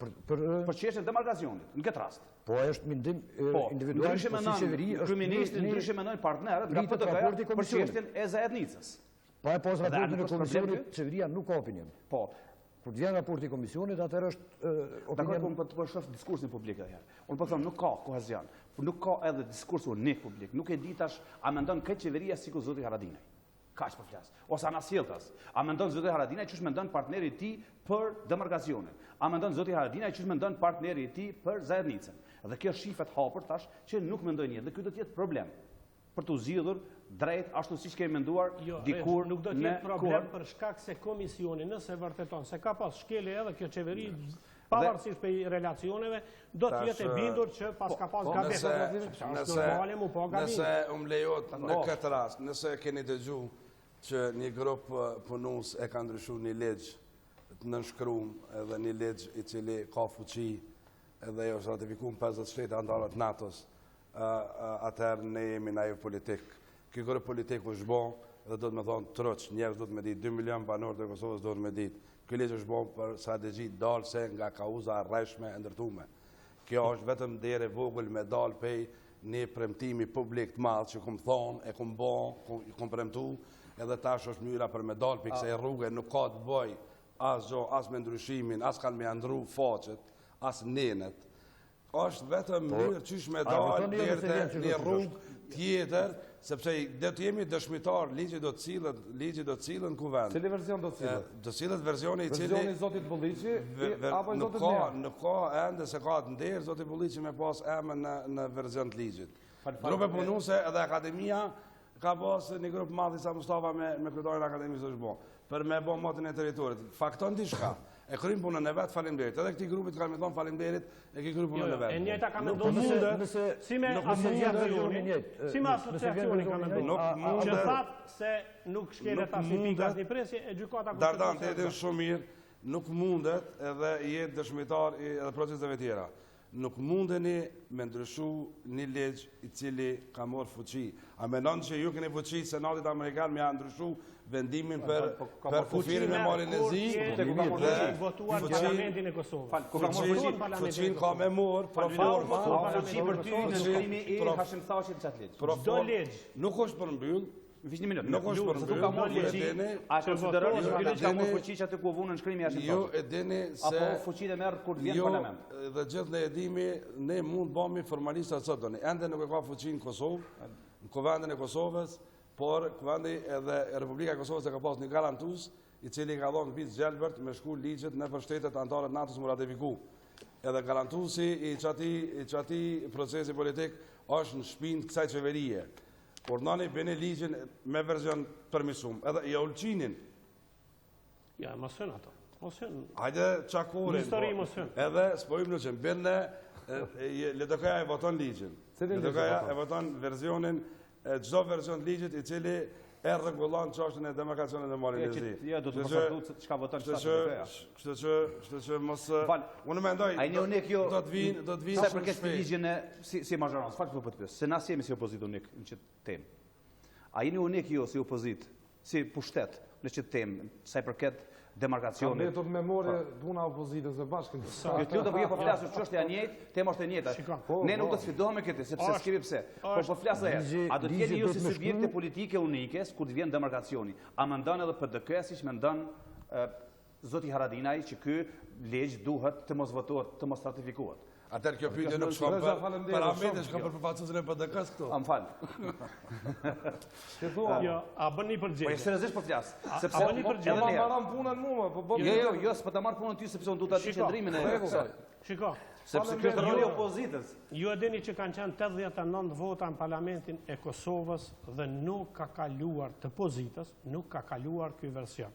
Për çështjen e demarkacionit, në këtë rast. Po është mendim individual, Ndryshe po si qeveri është kryeministri, ndryshe mendojnë partnerët nga PDK-ja për çështjen e Zajednicës. Pa e pas raportin e komisionit, qeveria nuk ka opinion. Po. Kur vjen raporti i komisionit, atëherë është opinion. Dakor, po shoh diskursin publik atëherë. Unë po them nuk ka kohezion, nuk ka edhe diskurs unik publik. Nuk e di tash a mendon këtë qeveria sikur zoti Haradinaj. Kaq po flas. Ose ana sjelltas. A mendon zoti Haradinaj çish mendon partneri i tij për demarkacionin? A mendon zoti Haradinaj çish mendon partneri i tij për Zajednicën? Dhe kjo shifet hapur tash që nuk mendojnë një, dhe ky do të jetë problem për të zgjidhur drejt ashtu siç kemi menduar dikur nuk do të jetë problem për shkak se komisioni nëse vërteton se ka pas shkelje edhe kjo qeveri pavarësisht për relacioneve do të jetë e bindur që pas ka pas gabim. Nëse lejohet në këtë rast, nëse keni dëgjuar që një grup punues e ka ndryshuar një ligj të nënshkruar edhe një ligj i cili ka fuqi edhe është ratifikuar 50 shtete anëtare të NATO-s, atëherë ne jemi naiv politik. Ky grup politik u zhbon dhe do të më thonë troç, njerëz do të më ditë, 2 milion banor të Kosovës do të më ditë. Ky ligj është zhbon për strategji dalse nga kauza e rreshme e ndërtueme. Kjo është vetëm derë e vogël me dal pej një premtimi publik të madh që kum thonë, e kum bën, kum premtu, edhe tash është mënyra për me dal pikse e rrugë nuk ka të bëj as me ndryshimin, as kanë me andru faqet, as nenet. Është vetëm mënyrë qysh me dalë deri në rrugë tjetër, sepse do të jemi dëshmitar, ligji do të cilën ku vend. Cili version do të cilët? Do cilët versioni i cili Versioni i zotit Bulliqi apo i zotit Mer? Nuk ka ende se ka të nder zoti Bulliqi me pas emën në version të ligjit. Grupe punuese edhe akademia ka pas një grup madh Isa Mustafa me kryetarin e akademisë së Zhbon për me bë motin e territorit. Fakton diçka. E krym punën e vet, faleminderit. Edhe këtij grupit kanë më thon faleminderit, e ke kryp punën e vet. E njëjta ka menduar si me asociacioni. Si me asociacioni ka menduar. Që thatë se nuk shkelet as një pikë as një presje e gjykata konstitucionale. Dardan, të shumë mirë, nuk mundet edhe jetë dëshmitar edhe proceseve tjera. Nuk mundeni me ndryshu një ligj i cili ka morë fuqi. A menon që ju keni fuqi Senatit Amerikan me a ndryshu vendimin për kufirin me marrin e zi? Votuar Parlamentin e Kosovës. Fuqin ka me morë, pro forma. Fuqi për ty në ndërtimi i Hashim Thashit në qatë ligj. Çdo ligj. Nuk është për mbyll. Vish një minutë. Nuk është për mbyll. Ka marrë fuqi. A konsideron që ky ligj ka marrë fuqi që aty ku vunën shkrimi Hashim Thashit? Jo e dini se apo fuqitë merr kur vjen në parlament. Dhe gjithë ne e dimi, ne mund bëmi formalistat sot doni. Ende nuk e ka fuqinë në Kosovë, në kuvendin e Kosovës, por kuvendi edhe Republika e Kosovës e ka pas një garantues i cili ka dhënë viz Gjelbert me shku ligjet në për shtetet anëtare të NATO-s mu ratifiku. Edhe garantuesi i çati procesi politik është në shpinë kësaj qeverie. Urnani bëni ligjin me version përmisum, edhe ja ulqinin. Ja, mos hyn ato. Hajde qakurin. Edhe s'pojmë në që bënë, LDK-ja e voton ligjin. LDK-ja e voton versionin, gjdo version ligjit i cili e rregullon çështjen e demarkacionit dhe marrjes së zi. Ja, do të përshtatut çka voton LDK-ja. Kështu që mos unë mendoj do të vinë sa për këtë ligjin e si mazhorancë, fakt po të pyes. Se na jemi si opozitë unik në këtë temë. A jeni unik jo si opozitë, si pushtet në këtë temë, sa i përket demarkacionit. Ne do të memore puna opozitës së bashkë. Ju të lutem po flasur çështja e njëjtë, tema është e njëjta. Ne nuk do të sfidohemi me këtë, sepse s'kemi pse. Po flas edhe. A do të jeni ju si subjekte politike unike kur të vjen demarkacioni? A mendon edhe PDK siç mendon zoti Haradinaj që ky ligj duhet të mos votohet, të mos ratifikohet? Atëherë kjo pyetje nuk shkon për Ahmetin, shkon për përfaqësuesin e PDK-s këtu. Am fal. Jo, a bëni përgjigje. Po seriozisht po flas. Sepse a bëni përgjigje. Ma marrën punën mua, po bëj. Jo, s'po ta marr punën ty sepse unë duhet ta di qendrimin e kësaj. Shiko. Sepse ky është roli i opozitës. Ju e dini që kanë qenë 89 vota në Parlamentin e Kosovës dhe nuk ka kaluar të pozitës, nuk ka kaluar ky version.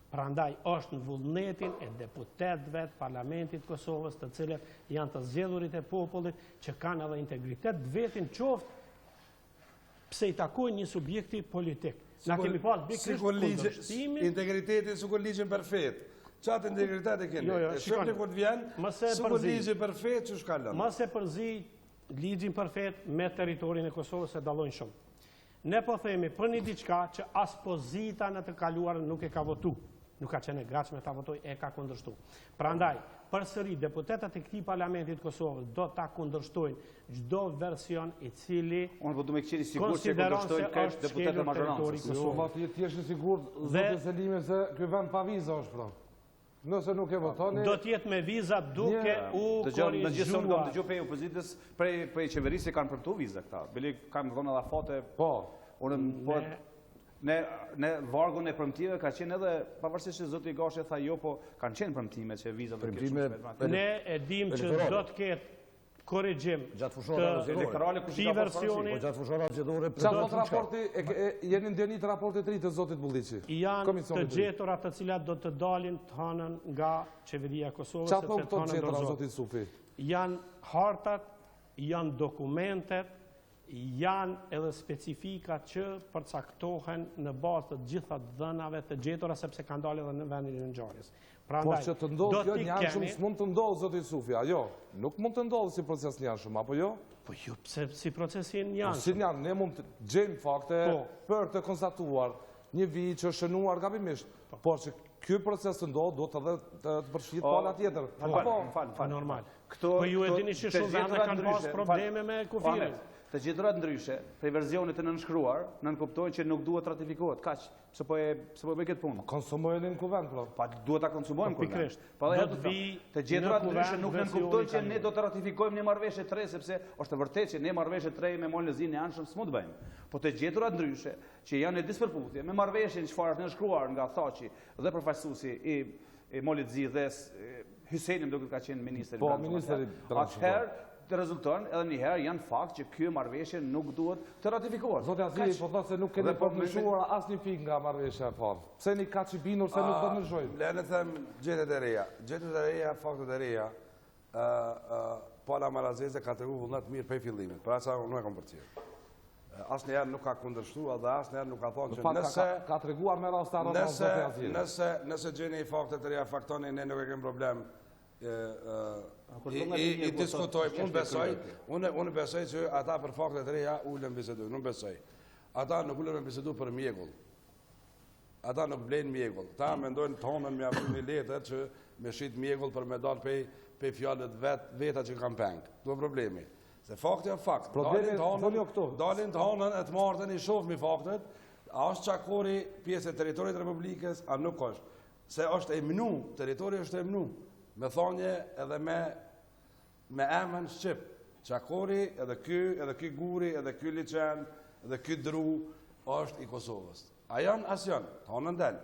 Prandaj është në vullnetin e deputetëve të Parlamentit të Kosovës, të cilët janë të zgjedhurit e popullit, që kanë edhe integritet vetin qoftë pse i takojnë një subjekti politik. Na kemi pas pikërisht kundërshtimin. Integriteti sikur ligjin perfekt. Çfarë integriteti keni? Shikoni kur vjen, sikur ligji perfekt çu shka lënë. Mos e përzi ligjin perfekt me territorin e Kosovës se dallojnë shumë. Ne po themi për një diçka që as pozita në të kaluarën nuk e ka votu. nuk ka qenë e gatshme ta votoj, e ka kundërshtu. Prandaj, përsëri deputetët e këtij parlamentit Kosovës do ta kundërshtojnë çdo version i cili Unë po du me qeni sigur që kundërshtojnë këtë deputetë e majorancës. Jo, ma ti jesh i sigurt, zotë Selime, se ky vend pa viza është pra. Nëse nuk e votoni... Do t'jetë me viza duke u Në gjithë unë kam korrigjuar. dëgju prej opozitës, prej qeverisë kanë përmtu viza këta. Bili kanë dhënë edhe fote. Po. Ne vargun e premtive ka qenë edhe, pavarësisht që zoti Gashi tha jo, po kanë qenë premtime që vizat do të ketë. Ne e dim që do të ketë korrigjim elektorale të këtij versioni. Po gjatë fushora zgjedhore Çfarë thot raporti, jeni ndjenit raportit të ri të zotit Bulliçi? Janë të gjetura të cilat do të dalin të hënën nga qeveria e Kosovës, Çfarë thon sepse këto të hënën gjetura dorëzohet. zotit Sufi? Janë hartat, janë dokumentet, janë edhe specifika që përcaktohen në bazë të gjitha dhënave të gjetura, sepse kanë dalë edhe në vendin e ngjarjes. Por që të ndodhë kjo njanshëm s'mund të ndodhë, zotit Sufi, jo? Nuk mund të ndodhë si proces njanshëm, apo jo? Po jo, pse si procesi njanshëm? Si njanë, ne mund të gjejmë fakte për të konstatuar një vijë që është shënuar gabimisht, por që ky proces të ndodhë, do të edhe të përfshijë pala tjetër. Po normal. Po ju e dini që shumë vende kanë pas probleme me kufirin. Të gjeturat ndryshe, prej verzionit të nënshkruar, nënkuptojnë që nuk duhet ratifikohet. Kaq, pse po e bëj këtë punë. Konsumojnë në kuvend, pra. Pa duhet ta konsumojmë pikërisht. Të gjeturat ndryshe nuk nënkuptojnë që ne do të ratifikojmë një marrëveshje 3, sepse është e vërtetë që ne marrëveshje 3 me Molëzinë e anshëm s'mund të bëjmë. Po të gjeturat ndryshe që janë në dispërputhje me marrëveshjen çfarë është nënshkruar nga Thaçi dhe përfaqësuesi i Molëzi dhe Hyseni duke ka qenë ministri. Po, ministri. Atëherë të rezulton edhe njëherë janë fakt që kjo marrëveshje nuk duhet të ratifikohet. Zotë Azili, po thotë se nuk keni përmëshuar asnjë pikë nga marrëveshja e parë. Pse një ka që binur se nuk përmëshojnë? Le në them gjetet e reja. Gjetet e reja, faktet e reja, Pala Malazeze ka të rru vullnat mirë prej fillimit. Pra sa nuk e kom përcirë. Asë njerë nuk ka kundërshtuar dhe asë njerë nuk ka thonë që nëse... Ka të reguar me rastarën në Zotë Azili. Nëse gjeni i faktet e reja faktoni, ne nuk e kem problem i diskutojmë, unë besoj që ata për faktet e reja ullën bisedu, nuk besoj. Ata nuk ullën bisedu për mjegull. Ata nuk blenë mjegull. Ta mendojnë të honën me aftu një letët që me shqit mjegull për me dalë pej fjallet veta që kam pengë. Do problemi. Se faktë e fakt. Dalin të honën e të martën i shofë mi faktet, a është qakori pjesë e teritorit Republikës, a nuk është. Se është e mnu, teritori është e mnu. Me thonje edhe me emën Shqip. Qakori, edhe ky guri, edhe ky liqen, edhe ky dru, është i Kosovës. A janë, as janë, thonë ndel.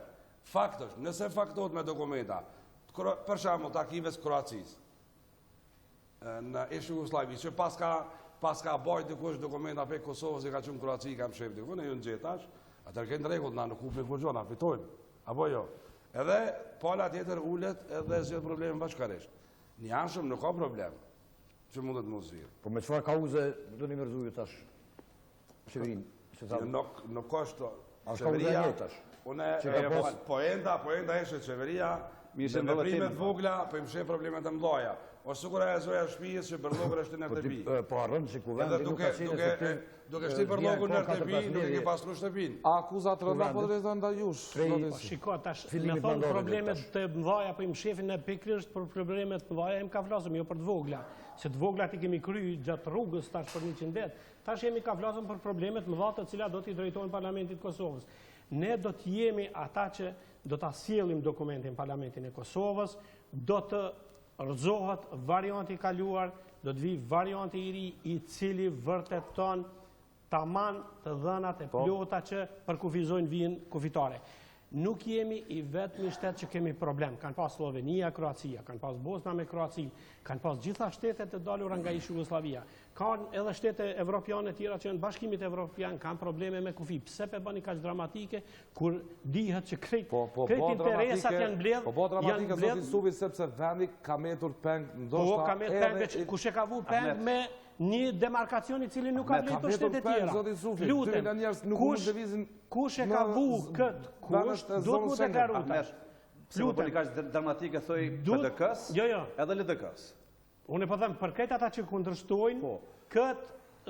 Fakt është, nëse faktot me dokumenta, për shembull takives Kroacisë, në ish Jugosllavi, që paska bajt dikush dokumenta pe Kosovës i ka qënë Kroaci, kam shef diku, në ju në gjetash, atër kënë regull, na nuk ku me kugjona, fitojnë, apo jo. Edhe pala tjetër ullet edhe zhjetë probleme bashkarisht. Një anshëm nuk ka problem, që mundet më zhvirë. Po me qëfar kauze do një mërzuju tash qeverin? Nuk është qeveria, poenta eshe qeveria, me veprimet vogla, po im shef problemet e mdoja. O sukura e zoja shpijës që bërlogër është në shtëpi. Po arrën që kuvendi nuk ka qenë efektiv. Duke shti bërlogër në shtëpi, nuk e ke pasru shtëpin. A akuzat rënda po drejta nda jush? Shiko, tash me thonë problemet të mdhaja, po im shefin e pikrisht për problemet të mdhaja, im ka flasëm, jo për të vogla. Se të voglat i kemi kry gjatë rrugës tash për 100 det. Tash jemi ka flasëm për problemet mdhaja të cilat do t'i drejtojnë Parlamentit Kosovës. Ne do t'jemi ata që do t'a sjellim dokumentin Parlamentin e Kosovës, do të rëzohet varianti kaluar, do të vi varianti i ri i cili vërteton taman të dhënat e plota që përkufizojnë vijën kufitare. Nuk jemi i vetmi shtet që kemi problem. Kanë pas Slovenia, Kroacia, kanë pas Bosna me Kroaci, kanë pas gjitha shtetet të dalura nga ish Jugoslavia. Kanë edhe shtete evropiane tjera që në bashkimit evropian kanë probleme me kufi. Pse pe bëni kaq dramatike, kur dihet që krejt interesat janë mbledh. Po dramatike zotin Sufi sepse vendi ka metur peng ndoshta. Po ka metur peng, kush e ka vu peng me një demarkacion i cili nuk ka vlerë për shtetet tjera. Lutem, kush e ka vu këtë kusht, duhet mu deklaru tash. Lutem, ka dramatike thoi PDK-s edhe LDK-s. Unë e po them, për këtë ata që kundërshtojnë, këtë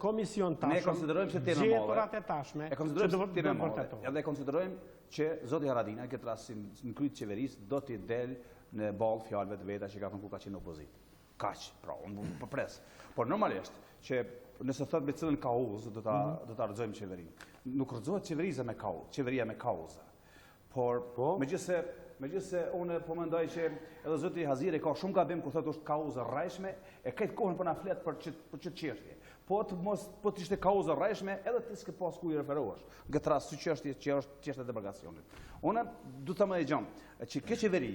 komision tashmë, Ne konsiderojmë se temë madhe. gjeturat e tashme, E konsiderojmë se temë madhe. Edhe konsiderojmë që zoti Haradinaj këtë rast në kryet qeverisë do t'i del në ballë fjalëve të veta që ka thënë kur ka qenë në opozitë. Kaq, pra, unë po pres. Por normalisht që nëse thot me cilën kauzë do ta rrëzojmë qeverinë. Nuk rrëzohet qeveria me kauzë. Por megjithse unë po mendoj që edhe zoti Haziri ka shumë gabim kur thotë është kauzë rrejshme, e këtë kohën po na flet për ç't çështje. Po të ishte kauzë rrejshme, edhe ti s'ke pas ku i referohesh. Në këtë rast si çështje që është çështja e demarkacionit. Unë do të më dëgjoj që kjo qeveri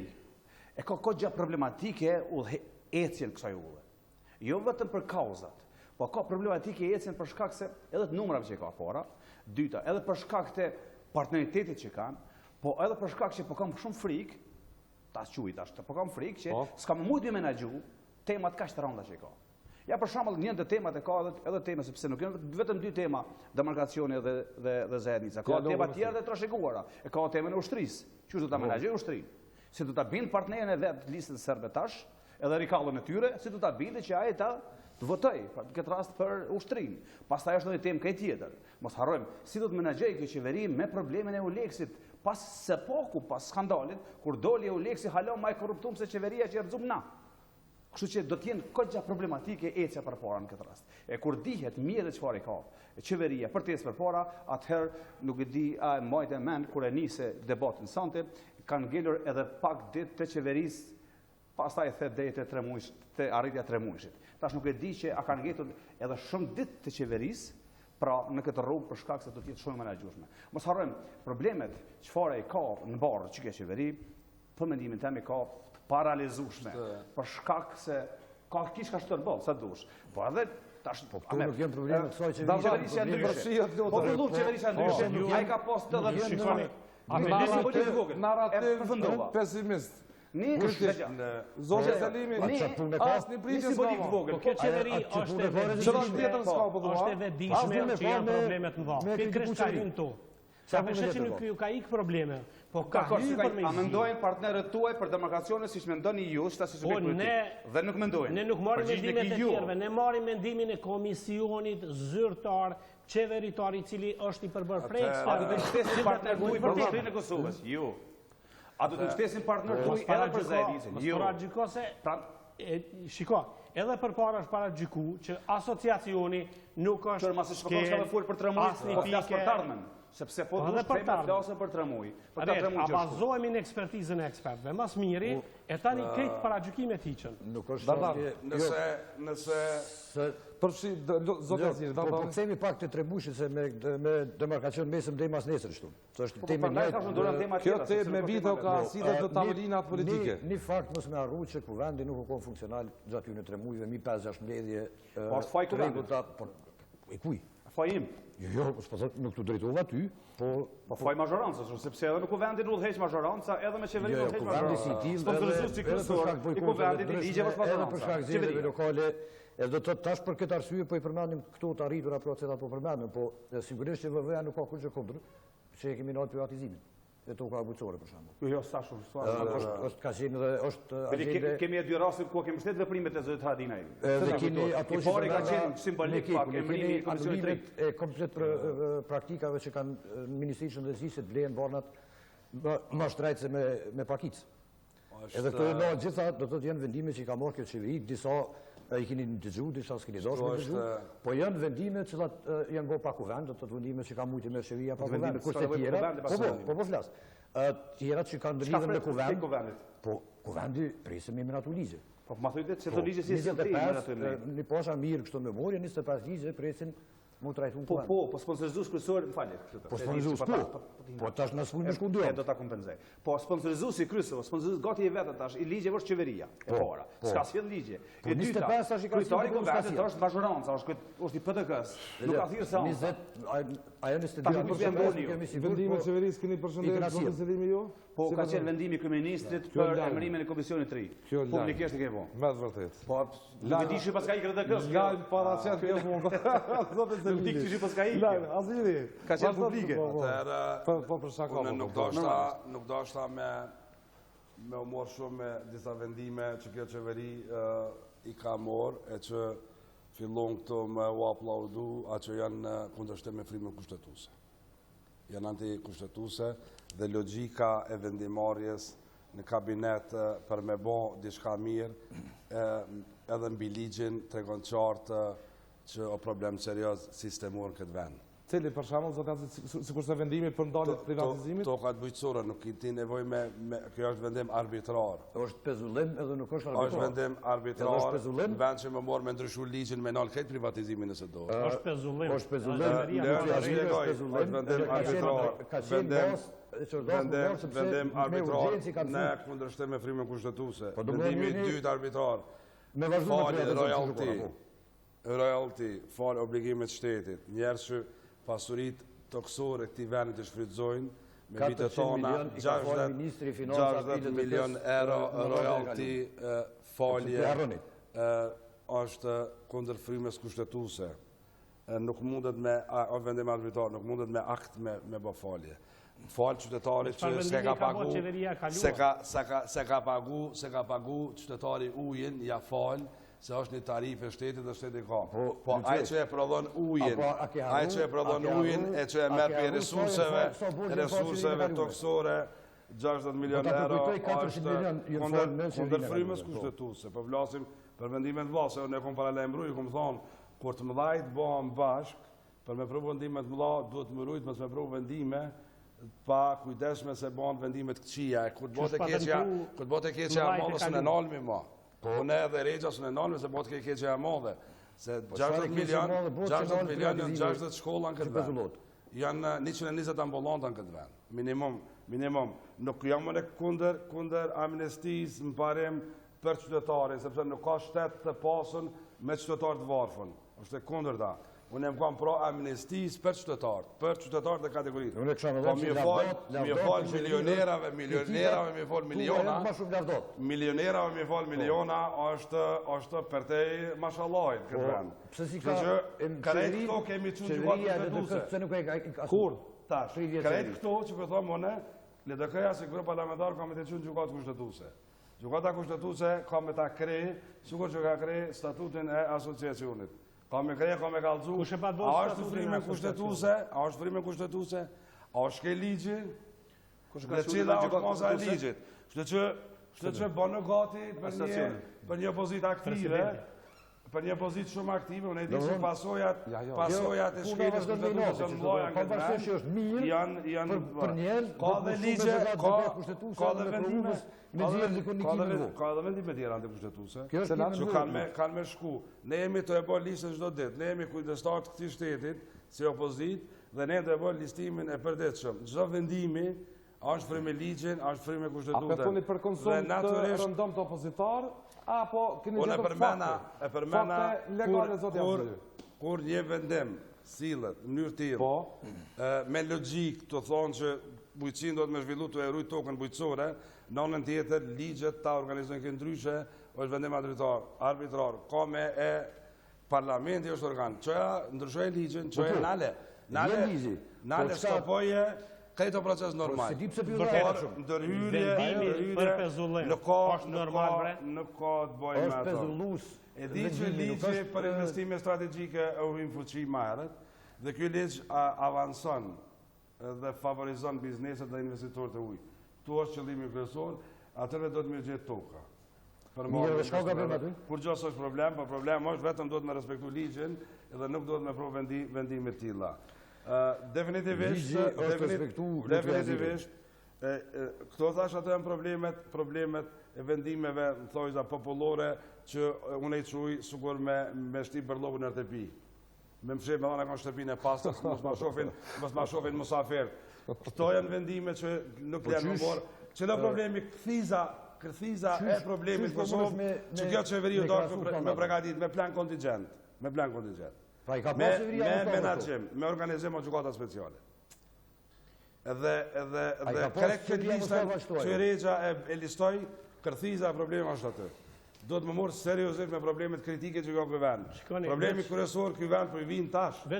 e ka gjatë problematike ecjen kësaj ulle. Jo vetëm për kauzat, po ka problematike ecjen për shkak se edhe të numrave që ka para, dyta, edhe për shkak të partneritetit që kanë, po edhe për shkak që po kam shumë frikë, po kam frikë që s'kam mujt me menaxhu temat kaq të rënda që ka. Ja për shembull, një ndër temat e ka edhe tema sepse nuk janë vetëm dy tema, demarkacioni dhe zajednica. Ka tema tjera të trashëguara. E ka temën e ushtrisë. Çu do ta menaxhoj ushtrinë? Si do ta bind partnerin e vet listën serbe tash, edhe rikallën e tyre, si do ta bindë që ai ta të votoj, në këtë rast për ushtrinë. Pastaj është një temë tjetër. Mos harrojmë, si do të menaxhoj kjo qeveri me problemin e Uleksit pas sepoku, pas skandalit, kur doli Uleksi hala më e korruptuar se qeveria që rrezum na. Kështu që do të jenë kogja problematike ecja përpara në këtë rast. E kur dihet mirë çfarë ka qeveria përtesë përpara, atëherë nuk e di a mbajtë mend kur e nisi debatin sonte, kanë ngelur edhe pak ditë të qeverisë, pastaj the deri te 3 muaj, te arritja 3 muajshit. Tash nuk e di që a kanë ngjetur edhe shumë ditë të qeverisë, pra në këtë rrugë për shkak se do të jetë shumë menaxhueshme. Mos harrojmë, problemet çfarë i ka në barë që kjo qeveri, për mendimin tim i ka paralizueshme, për shkak se ka kish ka shtuar ball sa dush. Po edhe tash po këtu nuk janë probleme të kësaj qeverisë. Po fillu qeverisja ndryshe, ai ka pas të edhe shikoni. Narrativ pesimist. Zotë Selimi, asë një pritje s'ka vogël. Kjo qeveri është e vedishme që janë problemet në vahë. Pikërisht ka hynë tu. Sa përshë që nuk ju ka ikë probleme, po ka hynë për me zi. A mendojnë partnerët tuaj për demarkacione si që mendojnë ju, shta si subjekt politik? Dhe nuk mendojnë. Ne nuk marim mendimet e tjerve, ne marim mendimin e komisionit zyrtar, qeveritar i cili është i përbër prej A do të shtesin partnerët tuaj për ushtrinë e Kosovës? Ju. A do të shtesin partnerët tuaj edhe për zajedicën? Ju. Shiko, edhe për para është para gjyku që asociacioni nuk është asni pike. Sepse po dush të flasën për 3 muaj. A bazohemi në ekspertizën e ekspertëve, mas miri, e tani këtë para gjykime t'iqën. Nuk është nëse... Përfshi, zotë Azir, po përcemi pak të 3 muajshit se me demarkacion mesëm dhe mas nesër shtu. Kjo temë me video ka asidet në tavolinat politike. Një fakt mos me arru që kuvendi nuk u kon funksional gjatë në 3 muajve, mi 5-6 mbledhje. Po është faj kuvendit? E kuj? Faj im? Jo, nuk të drejtova ty, po... Po faj mazhorancës, sepse edhe në kuvendit u dhejsh mazhoranca, edhe me qeveri u dhejsh mazhoranca. Sponsorëzues si kryesor i kuvendit i ligjeve është mazhoranca. Edhe për shkak zgjedhjeve lokale, edhe do të tash për këtë arsye po i përmendim këto të arritura procedat po përmendim, po sigurisht që VV-ja nuk ka kurrë kundër, që e kemi ndalë privatizimin. E to ka buçore për shembull. Jo, sa shumë. Është ka qenë dhe është agende. Kemi edhe dy raste ku kemi mbështet veprimet e zotit Haradinaj. Edhe keni ato që ka qenë simbolik pak emrimi i komisionit të ri. E komplet praktikave që kanë Ministrinë e Shëndetësisë blen barnat më shtrejt se me pakicë. Edhe këto në gjitha do të jenë vendime që i ka marrë kjo qeveri, disa i keni dëgju, disa s'keni dashur me dëgju, po janë vendime që janë bërë pa kuvend, do të thotë vendime që ka mujtë me qeveria pa kuvend, kurse tjera, po flas. Tjerat që kanë lidhur me kuvend, po kuvendi presim me miratu ligje. Po ma thujtë që të ligje si së të një pasha mirë kështu me morje, 25 ligje presin mu trajtu në kuvend. Po sponsorizus kryesor, më falje. Po sponsorizus po tash në sfull me shku ndyra. Do ta kompenzoj. Po sponsorizus i kryesor, sponsorizus gati i vetë tash, i ligjeve është qeveria, e para. S'ka sjell ligje. E dyta, kryetari i kuvendit është mazhoranca, është i PDK-s. Nuk ka thirrë sa. 20, ajo 22% kemi sigurt. Vendimi i qeverisë keni përshëndetur zotë Selimi ju? Po ka qenë vendimi i kryeministrit për emërimin e komisionit të ri. Publikisht e ke vënë. Me vërtet. Po nuk e di shi paska i KDK-s. Lajm para çet kjo mund. Zotë Selimi. Nuk di shi paska i. Lajm, Aziri. Ka qenë publike. Po për sa ka. Nuk dashta me u morë shumë me disa vendime që kjo qeveri i ka morë, e që fillon këto me u aplaudu atë që janë kundërshtim me frymën kushtetuese. Janë antikushtetuese dhe logjika e vendimarrjes në kabinet për me bo diçka mirë edhe mbi ligjin tregon qartë që o problem serioz sistemor në këtë vend. Cili për shembull zotë sikur se vendimi për ndalje të privatizimit? Tokat bujqësore nuk i ti nevojë me kjo është vendim arbitrar. Është pezullim edhe nuk është Është arbitrar. vendim arbitrar, në vend që më morë me ndryshu ligjin me nalë këtë privatizimin nëse do. Është pezullim. Është pezullim. Është vendim arbitrar. Vendim arbitrar në kundërshtim me frymën kushtetuese. Vendimi i dytë arbitrar. Falje royalty, falë obligimet shtetit. Njerëz që pasurit toksore këtij vendit të shfrytëzojnë me vitet tona 60 milion euro royalty falje është kundër frymës kushtetuese. Nuk mundet me vendim arbitrar, nuk mundet me akt me bë falje. Falë qytetarit që se ka pagu qytetari ujin, ja falë, se është një tarifë e shtetit dhe shtetit ka. Po ai që e prodhon ujin, e që e merr për resurseve toksore, 60 milion euro është kundër frymës kushtetuese. Po flasim për vendimet të mëdha, se unë kom paralajmëruar, kom thonë, kur të mëdhajt bëhen bashk, për me pru vendimet të mëdha, duhet më rujt mos me pru vendime pa kujdesme se bëhen vendimet këqija. Kur të bote keqja mëdha s'në nalmi më. Po ne edhe Regja së në nalme se botë ke keqja e madhe. Se 60 milion janë 60 shkolla në këtë vend. Janë 120 ambulanta në këtë vend. Minimum. Nuk jam në kunder amnestis në parim për qytetarin, sepse nuk ka shtet të pasën me qytetar të varfën. është e kundërta. Unë jam kam pro amnestis për qytetarët e kategoritë. Po mi fal milionerave, mi fal miliona, është për te mashallah këtë vend. Kërejt këto kemi që gjukatë kushtetuese. Kur? Tash, kërejt këto që për thomë une, le të këja se kërë parlamentar ka me të qënë gjukatë kushtetuese. Gjukata kushtetuese ka me ta krej, sukur që ka krej statutin e asociacionit. Ka me krej, ka me kalëzu, a është frime kushtetuese, a është ke ligji, dhe cila është masa e ligjit. Shtë që bënë gati për një pozit aktive, për një pozit shumë aktive, unë e di që pasojat e shkeljes kushtetuese në mdoja në këtë vend, janë ka dhe ligje, ka dhe vendime, ka dhe vendime tjera në kushtetuese, që kanë me shku. Ne jemi të e bërë listën çdo ditë, ne jemi kujdestar të këtij shtetit, si opozit, dhe ne të e bërë listimin e përditshëm. Çdo vendimi është frym me ligjin, është frym me kushtetuesen. A petoni për konsum të rëndom të opozitar, apo keni gjetur fakte? Kur një vendim sillet në mënyrë tillë, me logjik të thonë që bujqin do të me zhvillu të erujt tokën bujqësore, në anën tjetër, ligjet ta organizojnë këtë ndryshe, është vendim arbitrar. Ka me e parlamenti është organ. Qoja ndryshoj ligjin, qoja nale stopoje, këtë proces normal. Vendimi për pezullim është normal, bre? Nuk ka të bojnë me ato. E di që ligji për investime strategjike e uhim fuqi ma herët, dhe kjo ligj avanson dhe favorizon bizneset dhe investitorët e ujë. Tu është qëllimi kryesor, atërve do të mirë gjithë toka. Kur gjësë është problem, po problem është vetëm do të me respektu ligjin edhe nuk do të me provë vendimit tilla. Definitivisht, këto thash ato janë problemet e vendimeve, në thojza popullore, që unë e quj sukur me shti bërlogën në RTP. Me më shqip me dhona kanë shtëpin e pastës, mos ma shofin musafir. Këto janë vendime që nuk janë më borë. Që në problemi kërthiza e problemit Kosovë, që kjo qeveri do është me pregatit, me plan kontingent. Me menaxhim, me organizim o gjukata speciale. Dhe krek këtë listën që Regja e listoj, kërthiza e problemi është atë. Do të më morë seriosisht me problemet kritike që ka këtë vend. Problemi kryesor këtë vend për i vinë tash. Dhe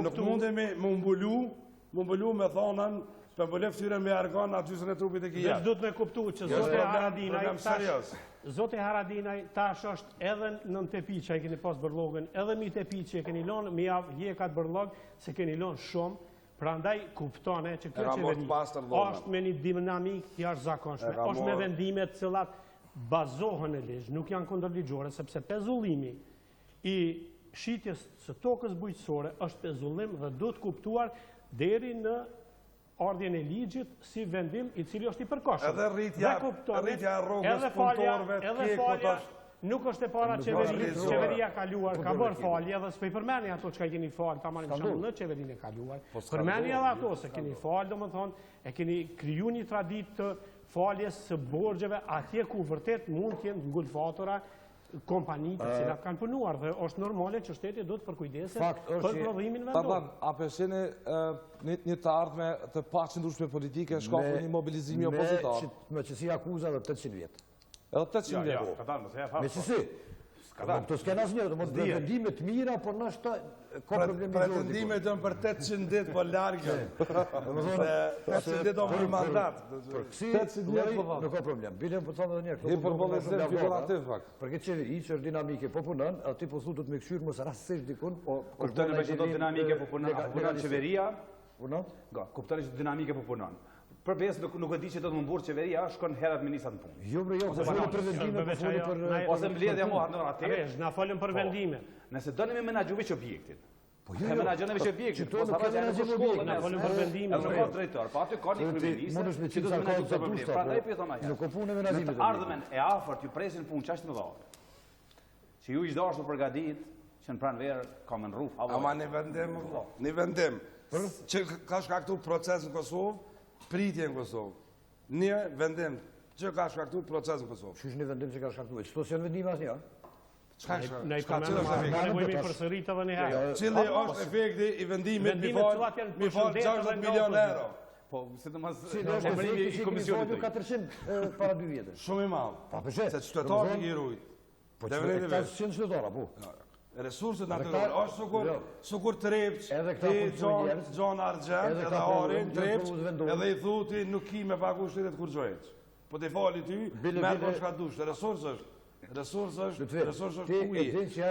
nuk mundemi më mbulu me thonën Për bële ftyre me argon atë gjysën e trupit e Veç du të me kuptu që Zoti Haradinaj tash është edhe në tepi që e keni pas bërlogën, edhe mi tepi që e keni lonë, mi jekat bërlog, se keni lonë shumë, prandaj kuptone që kjo qeveri është me një dinamik jashtëzakonshme, është me vendimet cilat bazohen e ligj, nuk janë kundërligjore, sepse pezullimi i shitjes së tokës bujqësore është pezullim dhe du të kuptuar deri në ardhjen e ligjit si vendim i cili është i përkohshëm. Edhe rritja e rrogës punëtorëve edhe falja nuk është e para qeveria kaluar, ka bërë falje edhe s'pe i përmeni ato që ka i keni falë, ta marim shumë në qeverinë e kaluar. Përmeni edhe ato se keni falë, do më thonë, e keni kriju një tradit të faljes së borgjeve atje ku vërtet mund t'jenë ngulfatura kompanitë të cilat kanë punuar dhe është normale që shteti do të përkujdeset për prodhimin vendor. A përsheni një të ardhme të paqëndrueshme politike shkakun një mobilizimi opozitar? Me qësi akuza dhe 800 vjetë. Edhe 800 vjetë? Me qësi? Të s'ken asë njërë, të vendimet mira, por nështë ka problemi gjordi. Pretendimet jënë për 800 ditë, për largë. 800 ditë o për mandat. Për kësi, nuk ka problem. Bilem për të thonë dhe njerë. I përbëllëzim figurativ, fakt. Për këtë qeveri që është dinamike po punën, ati po thutët me këshyrë mësë rastësisht dikun. Kuptoni me që do dinamike po punon qeveria? Kuptoni që dinamike po punon. Përbes nuk e di që do të më mburë qeveria, shkon herat ministrat në punë. Jo, po folën për vendime, po folën për... Ose mbledhja mohat në ratë. Na folën për vendime. Nëse do me menaxhu veç objektin. Po jo, menaxhon veç objektin. Po sa ka menaxhim objektin. Na folën për vendime. Edhe ka drejtor, po aty ka një kryeminist që do të menaxhojë këtë problem. Prandaj po i them ajo. Nuk ka punë menaxhimit. Në ardhmen e afërt ju presin punë çast më dha. Që ju ish dashur përgatit që në pranverë ka më rruf. Ama në vendim. Që ka shkaktuar proces në Kosovë, pritje në Kosovë. Një vendim që ka shkaktuar proces në Kosovë. Ç'është një vendim që ka shkaktuar? Çto janë vendime asnjë? Ne i përmendëm përsërit edhe një herë. Cili është efekti i vendimit mi fal 60 milion euro? Po, sidomos emërimi i komisionit 400 para 2 vjetësh. Shumë i madh. Pa pse? Se qytetarët i rujt. Po çfarë 100 qytetarë po? Resurset natyrore, është sukur Trepç, Gjon Argjent, edhe Arin, Trepç, edhe i thuti nuk ki me pagu shtetet kur gjojq. Po të fali ty, merë për shka dush, resurs është uji,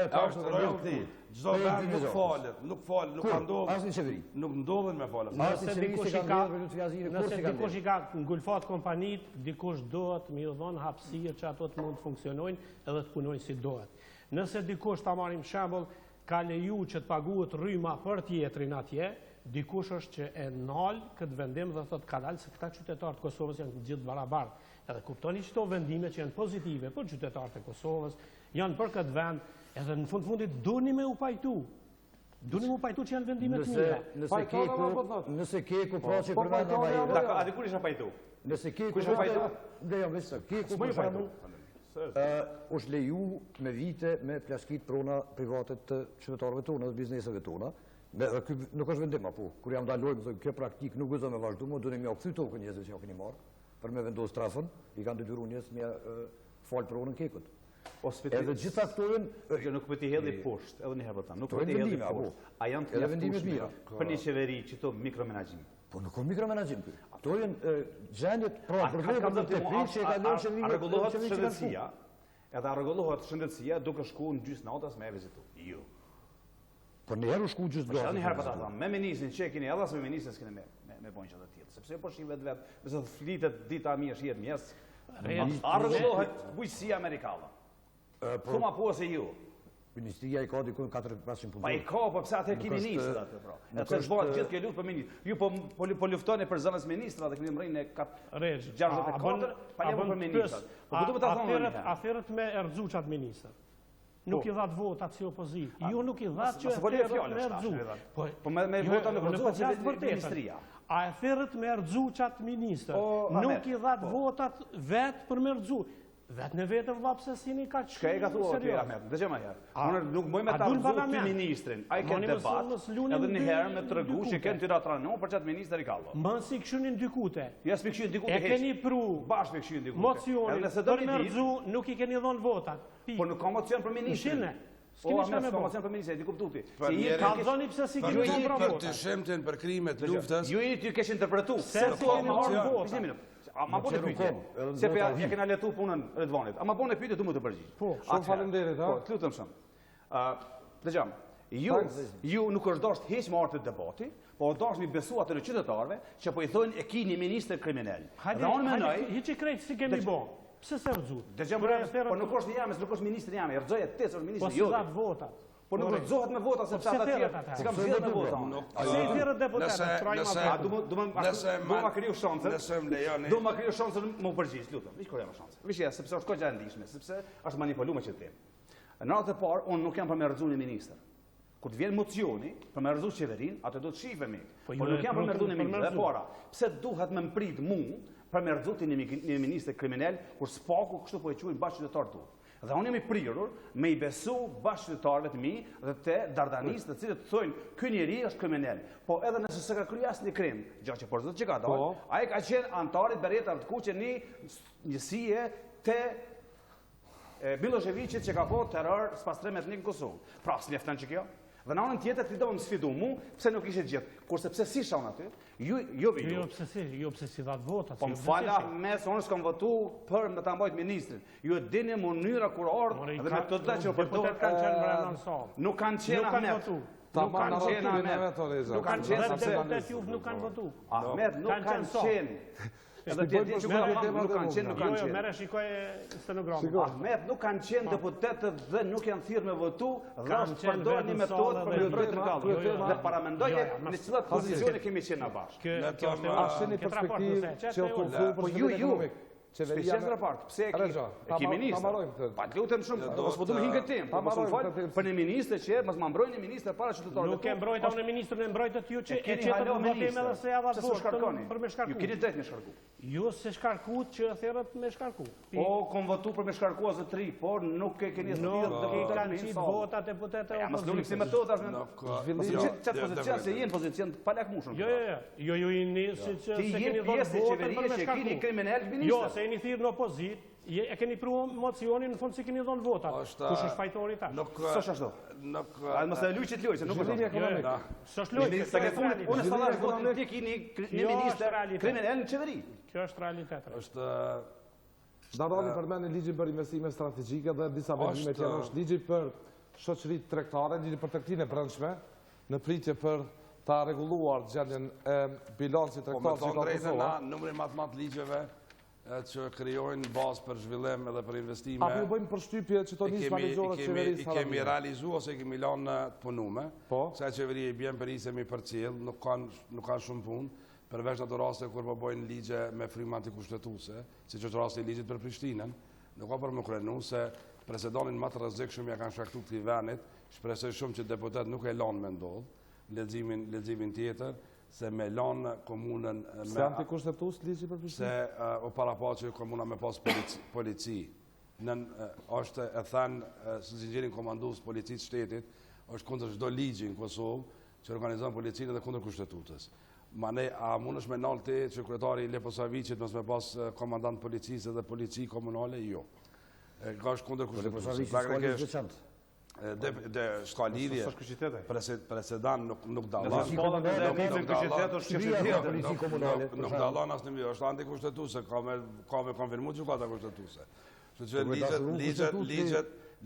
është royalty, gjdo vend nuk falet, nuk ka ndodhë, nuk ndodhen me falet. Nëse dikush i ka ngulfat kompanit, dikush dohet mi dhonë hapësirë që ato të mund të funksionojnë edhe të punojnë si dohet. Nëse dikush ta marim shembull ka leju që të paguhet rryma për tjetrin atje, dikush është që e nal këtë vendim dhe thot ka dalë se këta qytetarët e Kosovës janë gjithë barabartë. Edhe kuptoni që këto vendime që janë pozitive për qytetarët e Kosovës, janë për këtë vend, edhe në fundit duni me u pajtu. Duni me u pajtu që janë vendime të mira. Nëse keku praçi për vendin ai. A di kur isha pajtu? Nëse keku është leju me vite me plaskit prona private të qytetarëve tonë dhe bizneseve tona. Nuk është vendim, apo, kur jam dalojmë, kjo praktik nuk gëzo me vazhdu, më dunim ja u kthy tokën njerëzve që ja keni marrë, për me vendos trafën, i kanë detyruar njerëz me falë pronën kekut. Edhe gjitha këto janë... Nuk për t'i hedhi poshtë, edhe një herë për ta, nuk për t'i hedhi poshtë. A janë të mjaftueshme për një qeveri që to mikromenaxhim? Po nuk ka mikromenaxhim. Ato janë gjendjet problemet të teprit që ka lënë qeveria. Edhe rregullohet shëndetësia duke shkuar në gjysmë natës me vizitu. Jo. Po në herë u shku gjysmë natës. Në herë pa ta thënë, me ministrin që keni edhe as me ministrin s'keni me bën çdo të tillë, sepse po shihet vetë, nëse flitet dita mirë shihet mjes. Rregullohet bujqësia amerikane. Po ma po se ju. Ministria i ka dikun 400-500 punëtorë. Pa i ka, po pse atë ki ministra atë pra. Atë zhvohet gjithë kjo luftë për ministrin. Ju po luftoni për zonës ministra dhe keni mrinë 64, pa jemi për ministrat. Po ku do të ta thonë? Aferët me Erzuçat ministër. Nuk i dhat votat si opozit. Ju nuk i dhat që me Erzuç. Po me vota nuk rrezohet ministria. Aferët me Erzuçat ministër. Nuk i dhat votat vetë për me Erzuç. Vetë në vetë vëlla pse sini ka çka e ka thuar ti Ahmet? Dëgjoj më herë. Unë nuk moj me ta vëzoj ti ministrin. Ai ka debat. Edhe një herë me tregu që kanë tyra tranon për çat ministri i kallo. Mban si këshunin dykute. Ja s'pi këshin dykute. E keni pru. Bash me këshin dykute. Mocionin. Edhe nëse do të di, nuk i keni dhënë votat. Po nuk ka mocion për ministrin. S'kemi shka me informacion për ministrin, di kuptuti. Kallzoni pse si kemi Për kontrolluar. të shemtin për krimet luftës. Ju jeni ty kesh interpretu. Se kemi marrë vota. Ma bone pyetje. Se po ja kena letu punën Redvanit. Ma bone pyetje du më të përgjigj. Po, shumë faleminderit, ha. Po, të lutem shumë. Dëgjom, ju nuk është dashur heq me artë të debati, po dashur mi besu atë qytetarëve që po i thonë e kini ministër kriminal. Dhe unë mendoj, hiçi krejt si kemi bë. Pse se rrxu? Dëgjom, po nuk është jamës, nuk është ministri jamë, rrxoje te është ministri jo. Po si dhat vota. Po nuk rrxohet me vota sepse ata tjerë. Si kam zgjedhur me vota. Se i thirrët deputetët, do ma kriju shansën. Do ma kriju shansën më përgjigj, lutem. Hiç kur jam shansë. Vishja sepse është kohë e ndihshme, sepse është manipuluar me qytetin. Në natë e parë unë nuk jam për me rrxu një ministër. Kur të vjen mocioni për me rrxu qeverinë, atë do të shihemi. Po nuk jam për me rrxu një ministër. E para, pse duhet më mprit mua për me rrxu një ministër kriminal kur spaku kështu po e quajnë bashkëqytetar tu. Dhe unë jam i prirur me i besu bashkëqytetarëve të mi dhe të dardanistë të cilët thonë ky njeri është kriminal. Po edhe nëse s'e ka kryer asnjë krim, gjë që por zot që ka dalë, ai ka qenë antari Bereta të kuqe një njësie të Miloševićit që ka po terror s'pas 13 etnik në Kosovë. Pra, s'mjafton që kjo? Dhe në anën tjetër ti do më sfidu mu, pse nuk ishe gjithë. Kurse pse si shon aty, jo pse si dhat vota. Po më fala mes, unë s'kam votu për me ta mbajt ministrin. Ju e dini mënyra kur ardhë dhe me të dhe që përdohet kanë qenë brenda në salë. Nuk kanë qenë Ahmet. Nuk kanë qenë Ahmet. Nuk kanë qenë deputet ju nuk kanë votu. Ahmet nuk kanë qenë. Edhe ti di që nuk kanë qenë. Jo, merre shikoj stenogramin. Ahmet nuk kanë qenë deputetët dhe nuk janë thirrë me votu, dhe është përdorur një metodë për me mbrojtë rregallin. Dhe paramendoje në cilat pozicione kemi qenë na bashkë. Ashtë një perspektivë që o përfru për ekonomik. Specialist raport, pse e ki ministër? Pa të lutem shumë, mos po du me hinë këtë tim, mos më falë për një ministër që mos më mbrojnë një ministër para qytetarëve. Nuk e mbrojta unë ministrën e mbrojtët ju që e qetët në votim edhe se java votën për me shkarku. Ju keni drejt me shkarku. Ju se shkarkut që thirrët me shkarku. Po, kom votu për me shkarku asë 3, por nuk e keni thirrë dhe kanë qitë votat deputete e opozitë. Mos luni kësi metodë, qatë pozicion se jenë pozicion të palakmushën. Jo, ju i njësë që se keni dhënë votën për me shkarku. Jo, se jeni thirrë në opozit, e keni pru mocionin në fund si keni dhënë votat. Kush është fajtori ta? Së është ashtu. Mos e luj që të luj, se nuk është ekonomik. Së është luj. Unë e salash votin ti kini një minister kriminal në qeveri. Kjo është realitet. Daroni përmend ligjin për investime strategjike dhe disa vendime tjera është ligji për shoqëritë tregtare, ligji për tregtinë e brendshme, në pritje për ta rregulluar gjendjen e bilancit tregtar që ka Kosova. Numri më të ligjeve që krijojnë bazë për zhvillim edhe për investime. Apo ju bëjmë përshtypje që to nisma ligjore qeverisë. I kemi realizuar ose i kemi lënë të punume. Sa qeveria i bjen për isemi për cilë, nuk kanë shumë punë. Përveç ato raste kur po bojnë ligje me frymë antikushtetuese, siç është rasti i ligjit për Prishtinën, nuk ka për më krenu se presedonin më të rrezikshëm ja kanë shkaktuar këtij venit, shpresoj shumë që deputet nuk e lanë me ndodh leximin tjetër se me lanë komunën me se antikushtetues ligji për Prishtinën. Se o parapaqe komuna me pas polici. Është e thënë së zinxhirin komandues policisë shtetit, është kundër çdo ligji në Kosovë që organizon policinë dhe kundër kushtetutës. Mane, a mund është me nalë ti që kryetari i Leposavicit mos me pas komandant policisë dhe polici komunale? Jo. Ka është kundër kushtetutës. Shka lidhje, presedan nuk dalan. Nuk dalan asë një mjë, është antikustetuse, ka me konfirmu gjukata kustetuse.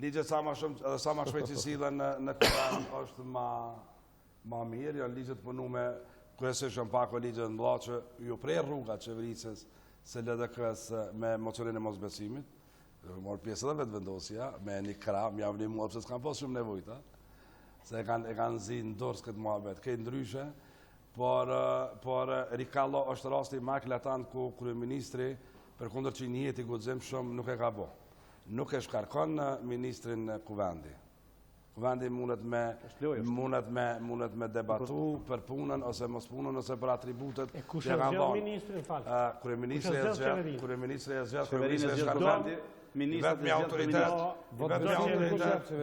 Ligjet sa ma shumë, edhe sa ma shpejt që silën në Koran është ma mirë, janë ligjet punu me kryesisht janë pak o ligjet në mla që ju prej rrugat qeverisës se LDK-s me mocionin e mosbesimit, morë pjesë edhe vetë vendosja, me një kra, m'jam një mua, pëse s'kanë pas shumë nevojta, se e kanë zi në dorës këtë muhabet, kejtë ndryshe, por rikallo është rasti ma eklatant ku kryeministri, për kundër që një jeti gudzim shumë nuk e ka bo. Nuk e shkarkon ministrin Kuvendi. Kuvendi mundet me debatu për punën, ose mos punën, ose për atributet. E kush e zgjell ministrin falë? Kryeministri e zgjell, kryeministri e shkarkon. Vetëm me autoritet.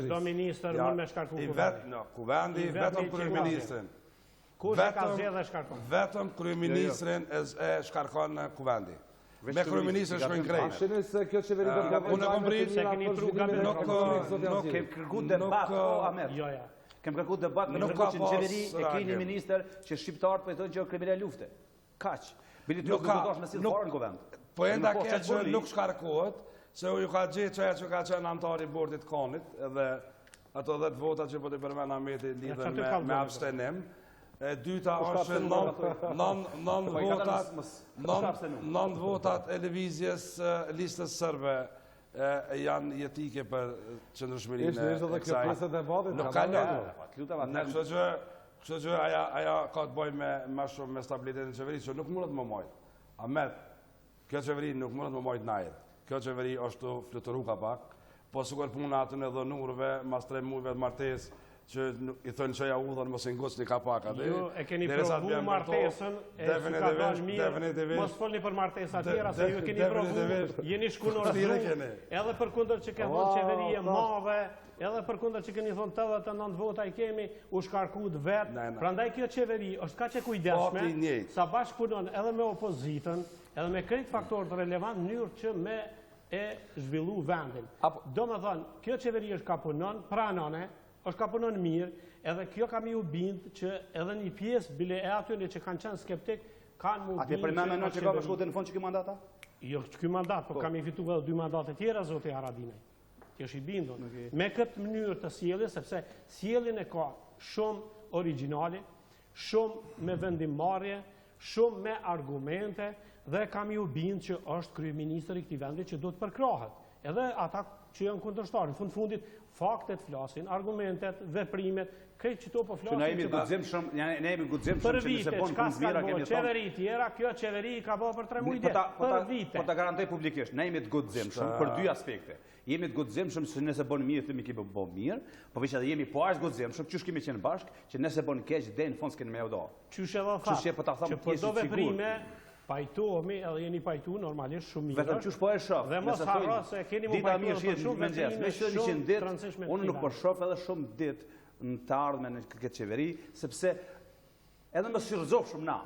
Çdo ministër mund me shkarku Kuvendi, vetëm kryeministrin. Kush e ka zgjedhë dhe shkarkon? Vetëm kryeministrin e shkarkon Kuvendi. Me kryeministrin shkojnë krejt. Shini se kjo qeveri do të Unë e kom prit, Se keni pru gabim. nuk Kem kërku debat, o Ahmet. Jo, ja. Kem kërku debat, me Nuk kërku ka që në pas qeveri e keni reagim. minister që shqiptarët për e thonë që o kriminal lufte. Kaq. Bili ty Nuk nuk ka- dosh me si nuk- farë në govend. Po enda Nuk po, keq çfarë që boli? nuk shkarkohet, se u ju ka gjithë që që ka qenë antari i bordit konit, edhe ato 10 vota që po të përmen Ahmeti lidhen çfarë të me kallzon? abstenim. E dyta s'ka është abstenim, Po, i ka dalë s'ka abstenu. 9 votat e lëvizjes listës sërbe janë jetike për qëndrueshmërinë Ishte edhe kjo pjesë e debatit. Nuk ka lënë. Lutem atë. Në kështu që aja ka të bëjë me shumë me stabilitetin e qeverisë, që nuk mundet më mojt. Ahmet, kjo qeveri nuk mundet më mojt najrë. Kjo qeveri është të flutëru ka pak, po sikur puna atën e dhënurve, mas 3 muajve të martesë, që i thënë që ja udhën mos i ngocni ka pak atë. Ju e keni provu martesën, e që ka dalë mirë, mos folni për martesa tjera, se ju e keni provu, jeni shkunorëzu, edhe për kundër që ke thonë qeverie madhe, edhe për kundër që keni thonë 89 vota i kemi, u shkarkut vetë, prandaj kjo qeveri është ka që kujdesme, sa bashkëpunon edhe me opozitën, edhe me krejt faktorët relevant, në mënyrë që me e zhvillu vendin. Do me thënë, kjo qeveri është ka punon, pranone, është ka punon mirë, edhe kjo kam ju bindë që edhe një pjesë bile e atyre që kanë qenë skeptik, kanë mu bindë Ati për me në që ka përshkote në fond që kjo mandata? Jo, që kjo mandat, po kam i fitu edhe 2 mandate tjera, zote Haradinaj. Kjo është i bindon. Me këtë mënyrë të sjelljes, sepse sjelljen e ka shumë originali, shumë me vendimmarrje, shumë me argumente, dhe kam ju bindë që është kryeministri i këtij vendi që do të përkrahet. Edhe ata që janë kundërshtarë, në fundit faktet flasin, argumentet, veprimet, krejt që to po flasin. Që ne jemi guxim shumë Për që nëse vite, bon çka punë s'ka mira bo kemi thonë. qeveri tjera, kjo qeveri ka bo për 3 muaj për vite. Po ta garantoj publikisht, ne jemi të guxim shumë për 2 aspekte. Jemi të guxim shumë se nëse bën mirë, themi kemi bën mirë, po veç edhe jemi po as guxim shumë, çush kemi qenë bashk, që nëse bën keq deri në fund s'kenë më u do. Qysh edhe tha, që për do veprime, pajtohemi edhe jeni pajtu normalisht shumë mirë. Vetëm qysh po e shoh. Dhe mos harro se keni më pajtuar për shumë veprime, shumë të rëndësishme. Unë nuk po shoh edhe shumë ditë në të ardhmen në këtë qeveri, sepse edhe më shirëzof shumë na,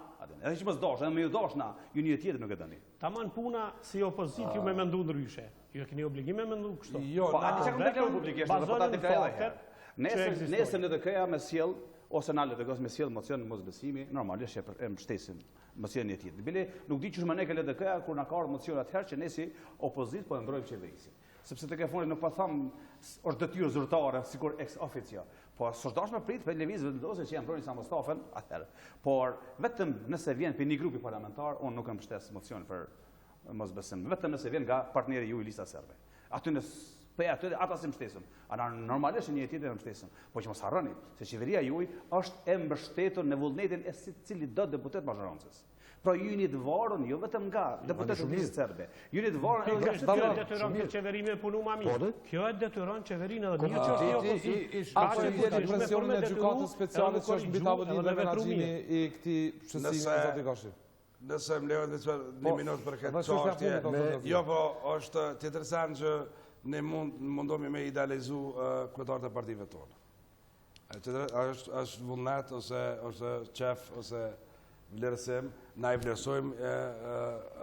edhe që mos dosh, edhe më ju dosh na, ju një tjetër nuk e dëni. Tamam puna si opozit ju me mendu ndryshe. Ju e keni obligim me mendu kështu. Jo, Po ati që këmë deklarë publikisht, dhe po ta deklarë edhe herë. Nesër në LDK-ja me sjell, ose në LDK-s me sjell mocion mosbesimi, normalisht që e mbështesim mocionin e tjetër. Bile nuk di çush më ne ke LDK-ja kur na ka ardhur mocion atëherë që ne si opozit po e mbrojmë qeverisin. Sepse të ke fundit nuk po tham është detyrë zyrtare sikur ex officio. Po s'është dashme prit për lëvizje vendose që janë mbrojnë sa Mustafën atëherë. Por vetëm nëse vjen për një grupi parlamentar, unë nuk e mbështes mocionin për mosbesim. Vetëm nëse vjen nga partneri ju i lista serbe. Aty ata si mbështesëm. Ana normalisht një tjetër e mbështesëm. Po që mos harroni se qeveria juaj është e mbështetur në vullnetin e cili do deputet mazhorancës. Pra ju jeni të varur jo vetëm nga deputetët e listë serbe. Ju jeni të varur edhe nga Kjo e detyron këtë qeveri me punu ma mirë. Kjo e detyron qeverinë edhe mirë që është jo opozit. Apo i vjen presionin e gjykatës speciale që është mbi tavolinë me menaxhimin i këtij shësimi zoti Kashi. Nëse më lejon një minutë për këtë çështje. Jo, po është interesant që ne mundohemi me idealizu kryetarët e partive tona. Është vullnet ose qef ose vlerësim, na i vlerësojmë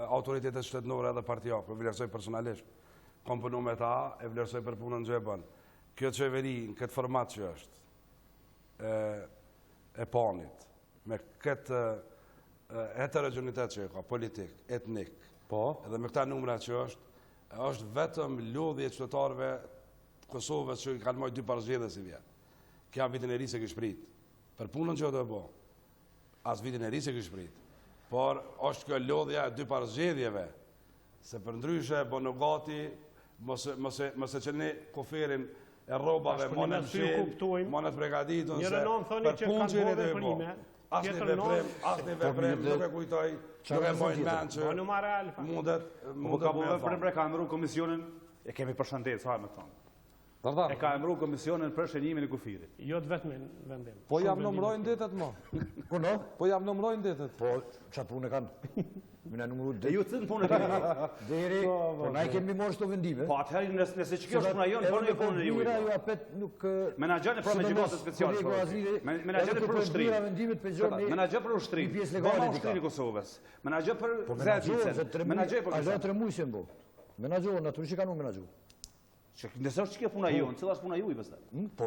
autoritetet shtetënore edhe partijake, vlerësoj personalisht. Kom punu me ta, e vlerësoj për punën që e bën. Kjo qeveri, në këtë format që është, e panit, me këtë heterogenitet që e ka, politik, etnik, edhe me këta numra që është vetëm lodhje qytetarëve të Kosovës që kanë mojt 2 parzgjedhës i vjetë. Kja vitin e ri se kështë prit. Për punën që do e bo, as vitin e ri se kështë prit. Por është kjo lodhja 2 parzgjedhjeve, se për ndryshe, bonogati, mëse që ne koferin e robave, monet pregaditun, se për punë që ne do e bo. Asni veprim, nuk e kujtoj, nuk e mojnë men që mundet me ka bove për kameru komisionin, e kemi përshëndet, sa me thonë. E ka emru komisionin për shënimin e kufirit. Jo të vetëm në vendim. Po jam numrojnë ditët, mo. Puno? Po jam numrojnë ditët. Po, qatë punë e kanë? Mina numru Dhe ju cëtë punë e keni? Deri, po na i kemi morë shto vendime. Po atëherë nëse që kjo është puna jonë, bërë një punë e juj. Ju apet nuk... Menagjani pra me gjykatë speciale. Menagjani për ushtrim. Menagjani për ushtrim. Bëma ushtrim i Kosovës. Menagjani për Zedicen. Menagjani për Ajo 3 muaj se mbo. Menagjani, naturisht kanë menagjani. Nëse është që puna jonë, cëla është puna juj pëstaj? Po,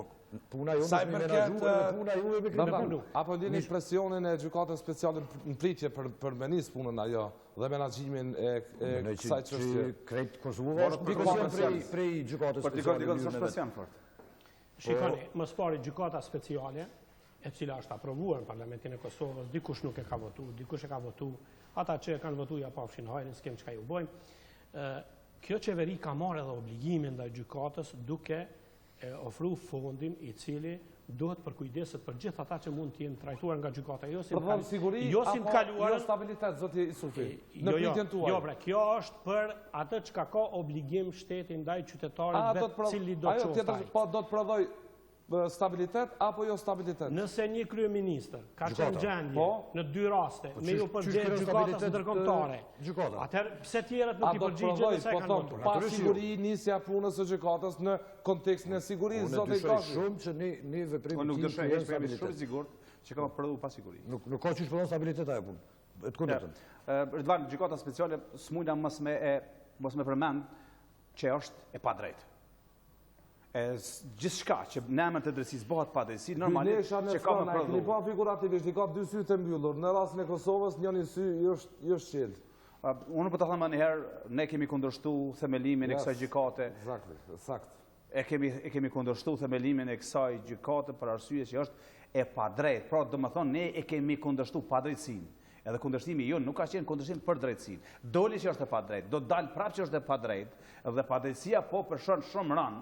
puna jonë është me menagjani, puna juj e me krimë punu. Apo ndini presionin e gjykatës speciale në pritje për menis punën ajo dhe menagjimin e kësaj çështje. Krejt Kosovë është presion prej gjykatës speciale. Dikon është presion fort. Shikoni, më spari gjykata speciale, e cila është aprovuar në Parlamentin e Kosovës, dikush nuk e ka votu, dikush e ka votu, ata që e kanë votu ja pafshin hajrin, s'kem çka ju bojmë. Kjo qeveri ka marrë edhe obligimin ndaj gjykatës duke ofru fondin i cili duhet përkujdeset për gjithë ata që mund të jenë trajtuar nga gjykata. Për siguri apo jo stabilitet, zoti Isufi, në pritjen tuaj? Jo, bre, kjo është për atë që ka obligim shteti ndaj qytetarit vetë cili do të qoftaj. Ajo po do të prodhoj stabilitet apo jo stabilitet? Nëse një kryeministër ka qenë gjendje në 2 raste me ju përgjigje gjykatës ndërkombëtare, atëherë pse tjerët nuk i përgjigjen se kanë votuar? Pa siguri nisja punës së gjykatës në kontekstin e sigurisë, zoti Kashi. Shumë që ne veprimi nuk dëshoj, është jemi shumë i sigurt që ka prodhu pa siguri. Nuk ka çish prodhon stabilitet ajo punë. Të kundërtën. Rëdvan, gjykata speciale smujna mos me përmend që është e padrejtë. Gjithë shka që në emër të drejtësisë bëhat pa drejtësi, normalisht që ka me prodhu. Keni pa figurativisht, i ka 2 sy të mbyllur, në rastin e Kosovës njëni sy i është qelë. Unë po të thëmë njëherë, ne kemi kundërshtu themelimin e kësaj gjykate. Sakt. E kemi kundërshtu themelimin e kësaj gjykate për arsye që është e padrejtë. Pra, do më thonë, ne e kemi kundërshtu padrejtësinë. Edhe kundërshtimi jonë nuk ka qenë kundërshtim për drejtësinë. Doli që është e padrejtë, do dalë prapë që është e padrejtë, dhe padrejtësia po përshon shumë ranë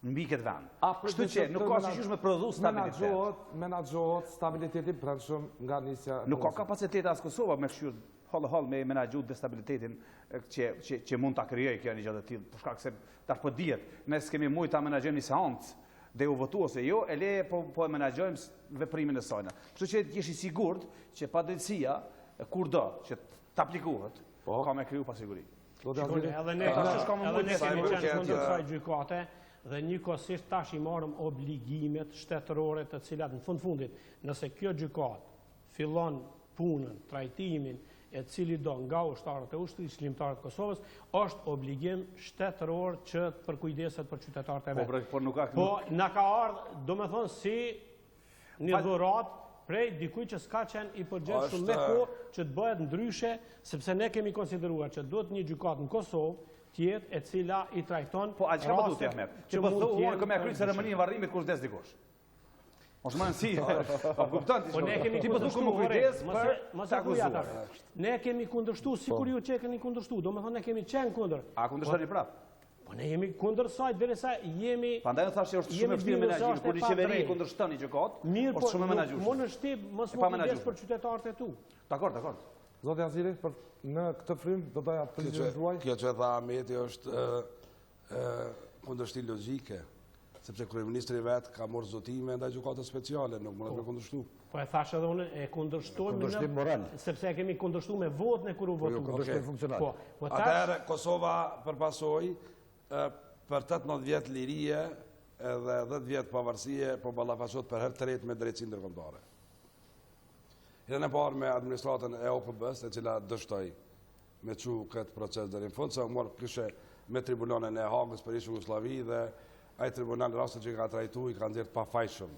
në mbi këtë vend. Kështu që nuk ka qysh me prodhu stabilitet. Menaxhohet stabiliteti brendshëm nga nisja. Nuk ka kapacitet as Kosova me kështu hall me menaxhu destabilitetin që mund ta krijojë kjo një gjë të tillë. Për shkak se tash po dihet, ne s'kemi mujt ta menaxhojmë një seancë dhe u votu ose jo, e le po e menaxhojmë veprimin e saj. Kështu që jesh i sigurt që padrejtësia kurdo që të aplikohet, ka me kriju pasiguri. Edhe ne kemi qenë kundër kësaj gjykate. Dhe njëkohësisht tash i marrëm obligimet shtetërore të cilat në fundit, nëse kjo gjykatë fillon punën, trajtimin e cili do nga ushtarët e ushtrisë shlimtarët të Kosovës, është obligim shtetëror që të përkujdeset për qytetarët e vetë. Po na ka ardhur, domethënë si një dhuratë prej dikuj që s'ka qenë i përgjithshëm me kohë që të bëhet ndryshe, sepse ne kemi konsideruar që duhet një gjykatë në Kosovë tjetë e cila i trajton po a çka më duhet Ahmet që po thonë unë kemë kryer ceremoninë e varrimit kur vdes dikush mos më si po kupton po ne kemi kundërshtuar kujdes mos akuzata ne kemi kundërshtuar sikur ju që keni kundërshtuar domethënë ne kemi qenë kundër a kundërshtoni prap po ne jemi kundër saj derisa jemi prandaj thashë është shumë e vështirë menaxhimi kur një qeveri kundërshton një gjykatë është shumë menaxhues mund në shtip mos mund të për qytetarët e tu dakor Zoti Aziri, në këtë frym do doja përgjigjen tuaj. Kjo që tha Ahmeti është kundërshtim logjike, sepse kryeministri vet ka marrë zotime ndaj gjykatës speciale, nuk mund të kundërshtu. Po e thash edhe unë e kundërshtojmë moral, sepse e kemi kundërshtuar me votën e kur u votua. Kundërshtim funksional. Atëherë Kosova përpasoi për 18 vjet lirie edhe 10 vjet pavarësie po ballafaqohet për herë të tretë me drejtësinë ndërkombëtare. Herën e parë me administratën e OKB-s, e cila dështoi me çu këtë proces deri në fund, sa mor kishte me tribunalin e Hagës për ish Jugosllavi dhe ai tribunal rastin që ka trajtuar i ka nxjerrë pafajshëm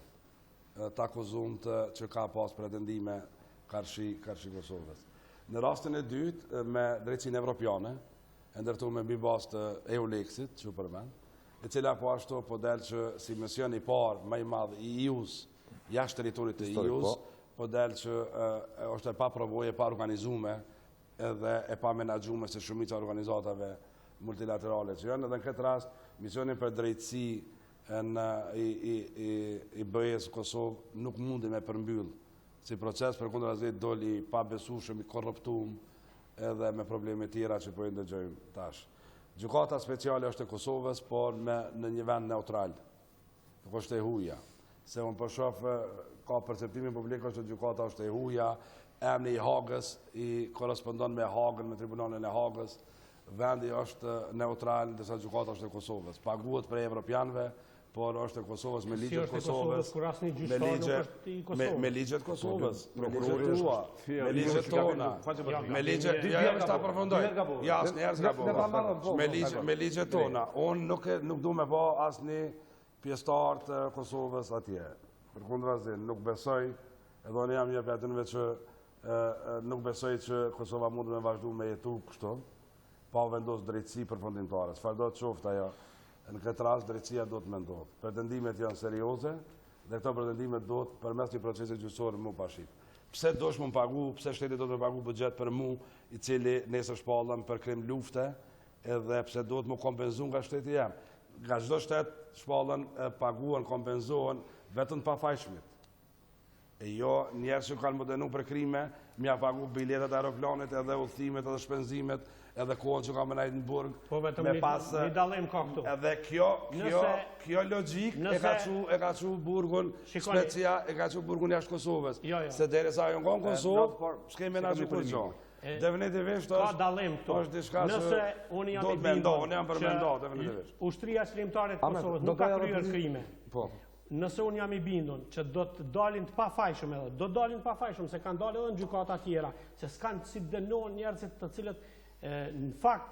të akuzuar që ka pas pretendime karshi Kosovës. Në rastin e dytë me drejtsinë evropiane, e ndërtuar me mbi bazë të EULEX-it, që përmend, e cila po ashtu po del që si mision i parë më i madh i EU-s jashtë territorit të EU-s, po del që është e pa provoje, pa organizume edhe e pa menaxhume se shumica organizatave multilaterale që janë. Edhe në këtë rast, misionin për drejtësi i BE-s Kosovë nuk mundi me përmbyll si proces, përkundër asaj doli pa besueshëm, i korruptuar edhe me probleme tjera që po i ndëgjojmë tash. Gjykata speciale është e Kosovës, por në një vend neutral. Nuk është e huja. Se unë për shof, ka perceptimin publik është që gjykata është e huja, emni i Hagës i korespondon me Hagën, me tribunalin e Hagës, vendi është neutral, ndërsa gjykata është e Kosovës. Paguhet për evropianëve, por është e Kosovës me ligjet Kosovës, me ligjet Kosovës, prokurorit tua, me ligjet tona, me ligjet, ta përfundoj, jasë njerës ka po, me ligjet tona. Unë nuk du me po asë një pjestar të Kosovës atje. Për kundra zin, nuk besoj, edhe unë jam një petënve që nuk besoj që Kosova mund me vazhdu me jetu kështu, pa vendos drejtësi përfundimtare. Çfarë do të qoftë ajo? Në këtë rast, drejtësia do të mendohet. Pretendimet janë serioze, dhe këto pretendimet do të përmes një procesi gjyqësor mu pashit. Pse dosh më pagu, pse shteti do të më pagu buxhet për mu, i cili nesër shpallën për krim lufte, edhe pse do të më kompenzuar nga shteti jam. Nga çdo shtet shpallën paguan, kompenzohen vetëm pafajshmit. E jo njerëz që kanë më dënu për krime, mja pagu biletet aeroplanit, edhe udhëtimet, edhe shpenzimet, edhe kohën që ka më najtë në burg. Po vetëm një dalim ka këtu. Edhe kjo logjik e ka qu burgun specia, e ka qu burgun jashtë Kosovës. Se deri sa jo ngon Kosovë, s'kemi na që kur gjo. Definitivisht është diçka që do të mendo, unë jam për mendo, definitivisht. Ushtria qëllimtare të Kosovës nuk ka kryer krime. Nëse unë jam i bindun që do të dalin të pafajshëm edhe, do dalin të pafajshëm se kanë dalë edhe në gjykata tjera, se s'kanë si dënohen njerëzit të cilët në fakt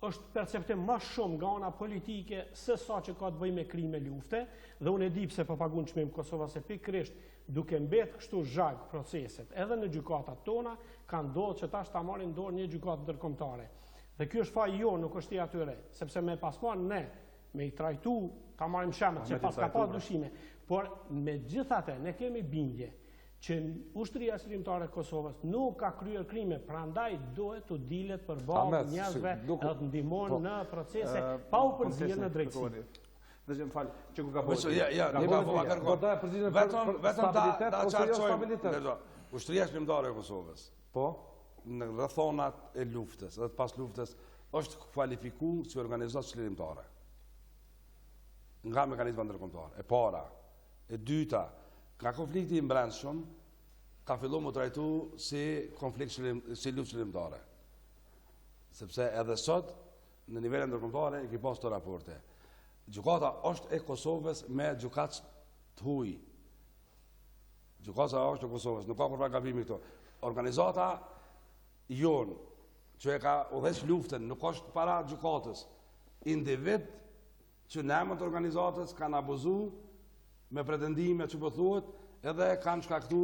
është perceptim më shumë nga ana politike se sa që ka të bëjë me krime lufte, dhe unë e di pse po pagun çmim Kosova se pikërisht duke mbet kështu zhag proceset edhe në gjykatat tona kanë ndodhur që tash ta marrin dorë një gjykatë ndërkombëtare. Dhe ky është faji jo, nuk është i atyre, sepse me pasman ne me i trajtu, ta marrim shembull që pas ka pas dyshime, por megjithatë ne kemi bindje që ushtria qëllimtare e Kosovës nuk ka kryer krime, prandaj duhet të dilet përballë njerëzve edhe të ndihmon në procese pa u përzierë në drejtësi. Dhe që më falë, që ku ka bërë? Vetëm ta qartësojmë. Ushtria qëllimtare e Kosovës, në rrethonat e luftës, edhe pas luftës, është kualifikuar si organizatë qëllimtare nga mekanizma ndërkombëtar. E para. E dyta, nga konflikti i brendshëm ka filluar më trajtu si konflikt si luftë qëllimtare. Sepse edhe sot në nivele ndërkombëtare i pas të raporte. Gjykata është e Kosovës me gjykatë të huaj. Gjykata është e Kosovës, nuk ka kurrë gabimi këto. Organizata jon që e ka udhëheq luftën nuk është para gjykatës. Individ që në emër të organizatës kanë abuzu me pretendime që po thuhet edhe kanë shkaktu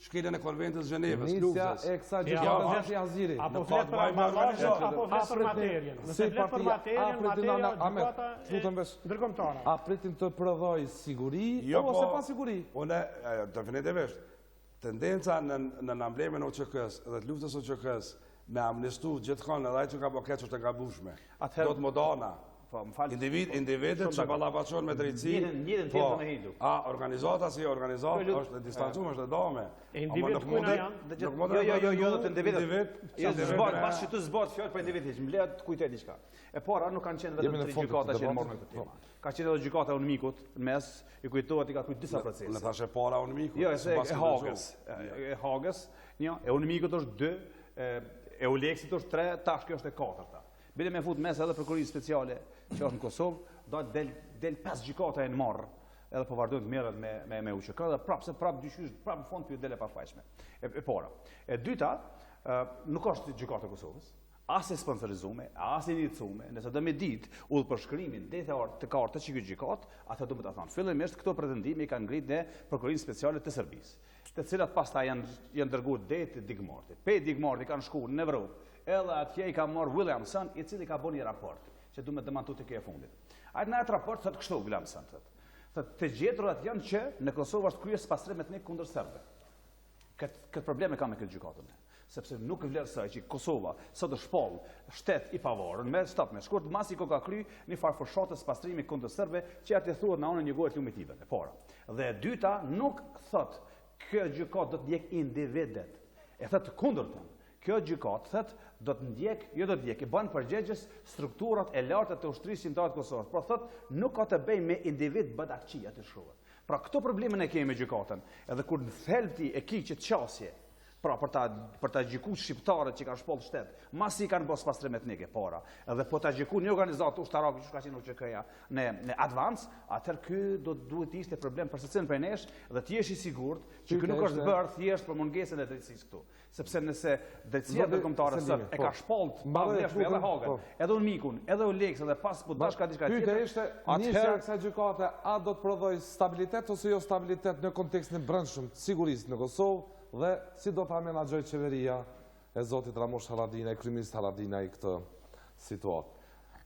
shkeljen e konventës Zhenevës, luftës. Nisja e kësaj gjykate e Aziri. Apo flet për ambalazh, apo flet për materien. Nëse flet për materien, materia gjykata ndërkombëtare. A pritim të prodhoj siguri ose pa siguri? Unë definitivisht tendenca në amblemin e OÇK-s dhe të luftës OÇK-s me amnestu gjithkohë edhe ai që ka bërë keq është e gabueshme. Do të modana. Individet që ballafaqohen me drejtësi. Organizata si organizatë është distancuar, është dome. Individet ku janë? Jo, të individet. Pas që të zbat fjalë për individet, më lehet të kujtoj diçka. E para nuk kanë qenë vetëm tre gjykata që morën këtë temë. Ka qenë edhe gjykata e Unimikut në mes, i kujtohet i ka kujt disa procese. Në thashë para Unimikut. Jo, e Hagës. E Hagës, e Unimikut është 2, e Uleksit është 3, tash kjo është e 4-ta. Bile me fut mes edhe prokuroria speciale që është në Kosovë, do të del 5 gjykata e në marrë, edhe po vazhdojnë të merret me UÇK dhe prap dyshysh, prap në fond pyet dele pafajshme. E para. E dyta, nuk është gjykata e Kosovës, as e sponsorizuar, as e iniciuar, nëse do me ditë udhëpërshkrimin të kartë që ky gjykat, atë do të ta thonë. Fillimisht këto pretendime i kanë ngritur në prokurorinë speciale të Serbisë, të cilat pastaj janë dërguar deri te Digmarti. Pe Digmarti kanë shkuar në Evropë. Edhe atje i ka marrë Williamson, i cili ka bërë një raport, që du me demantu të kje e fundit. Ajtë në atë raport, thëtë kështu Williamson, thëtë të gjetërat janë që në Kosovë është kryes pastrem etnik kundër serbëve. Këtë probleme ka me këtë gjykatën, sepse nuk vlerë saj që Kosova sot është shpall shtet i pavarur, me shkurt masi ko ka kry një farfushatës pastrimi kundër serbëve, që atë thuhet në anën një gojët lumitive, e para. Dhe dyta, nuk thëtë kjo gjykatë do të ndjek individet, e thëtë kundërtën. Kjo gjykatë thot do të ndjek, jo do të ndjek, i bën përgjegjës strukturat e larta të ushtrisë shqiptare të Kosovës. Por thot nuk ka të bëjë me individ badakçi atë shkruhet. Pra këto probleme ne kemi me gjykatën. Edhe kur në thelbti e ki që qasje, pra për ta gjyku shqiptarët që kanë shpoll shtet, masi kanë bos pastrim etnike para, edhe po ta gjyku një organizatë ushtarake që ka qenë UÇK-ja në advance, atëherë ky duhet të ishte problem për secilin prej nesh dhe të jesh i sigurt që ky nuk është bërë thjesht për mungesën e drejtësisë këtu. Sepse nëse drejtësia ndërkombëtare sot e ka shpollt edhe Hagën, edhe Unmikun, edhe Uleks, edhe pas budash ka diçka tjetër. Pyetja ishte nisja e kësaj gjykate, a do të prodhoj stabilitet ose jo stabilitet në kontekstin e brendshëm të sigurisë në Kosovë dhe si do ta menaxhoj qeveria e zotit Ramush Haradinaj, kryeminist Haradinaj këtë situatë.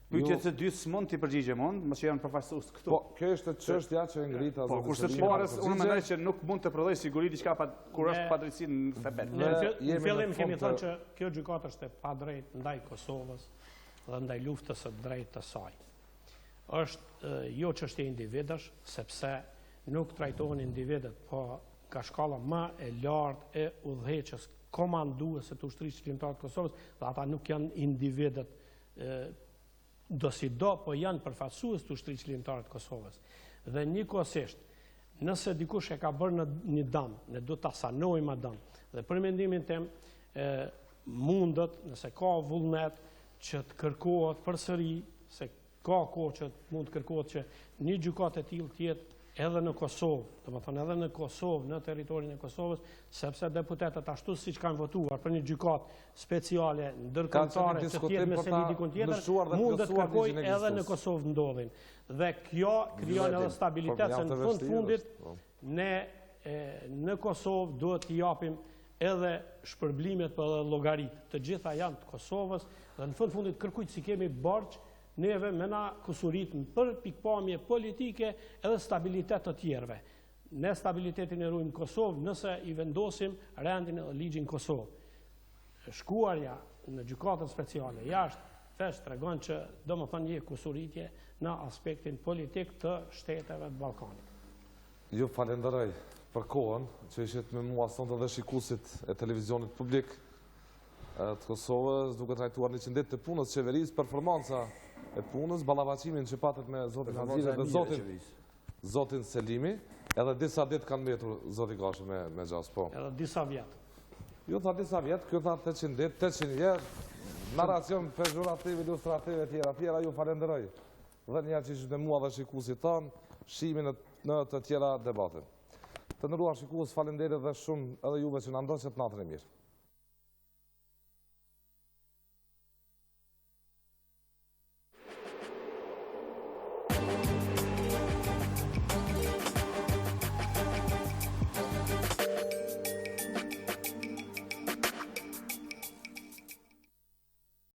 Pyetjet e dy s'mund t'i përgjigjem unë, mos janë përfaqësues këtu. Po, kjo është çështja që e ngrita Po, kurse parës unë mendoj që nuk mund të prodhoj siguri diçka kur është pa drejtësi në thebet. Në fillim kemi thënë që kjo gjykatë është e padrejtë ndaj Kosovës dhe ndaj luftës së drejtë të saj. Është jo çështje individësh, sepse nuk trajtohen individët, po ka shkalla më e lartë e udhëheqës komanduese të ushtrisë shqiptare të Kosovës, dhe ata nuk janë individët do si do, po janë përfaqësues të ushtrisë shqiptare të Kosovës. Dhe njëkohësisht, nëse dikush e ka bërë në një dëm, ne do ta sanojmë atë dëm. Dhe për mendimin tim, mundet, nëse ka vullnet, që të kërkohet përsëri, se ka kohë që mund të kërkohet që një gjykatë e tillë të jetë edhe në Kosovë, domethënë edhe në Kosovë, në territorin e Kosovës, sepse deputetët ashtu siç kanë votuar për një gjykatë speciale ndërkombëtare që të jetë me seli dikun tjetër, mund të kërkojë edhe në Kosovë ndodhin. Dhe kjo krijon edhe stabilitet, se në fundit ne në Kosovë duhet t'i japim edhe shpërblimet për edhe llogaritë. Të gjitha janë të Kosovës dhe në fundit kërkujt si kemi borxh neve me na kusurit për pikpamje politike edhe stabilitet të tjerve. Ne stabilitetin e ruajmë në Kosovë nëse i vendosim rendin e ligjin Kosovë. Shkuarja në gjykatën speciale jashtë veç tregon që domethënë një kusuritje në aspektin politik të shteteve të Ballkanit. Ju falenderoj për kohën që ishit me mua sonte dhe shikuesit e televizionit publik të Kosovës, duke trajtuar 100 ditë të punës qeverisë, performanca e punës, ballavacimin që patët me zotin Hazile dhe zotin Selimi, edhe disa ditë kanë mbetur zoti Gashi me gjas, po. Edhe disa vjetë. Ju tha disa vjetë, kjo tha 800 ditë, 800 jetë, naracion pejorativ, ilustrativ e tjera, ju falenderoj. Dhe një që ishte mua dhe shikuesit tanë, shimin në të tjera debatin. Të nderuar shikues, falenderoj dhe shumë edhe juve që na ndoqët natën e mirë.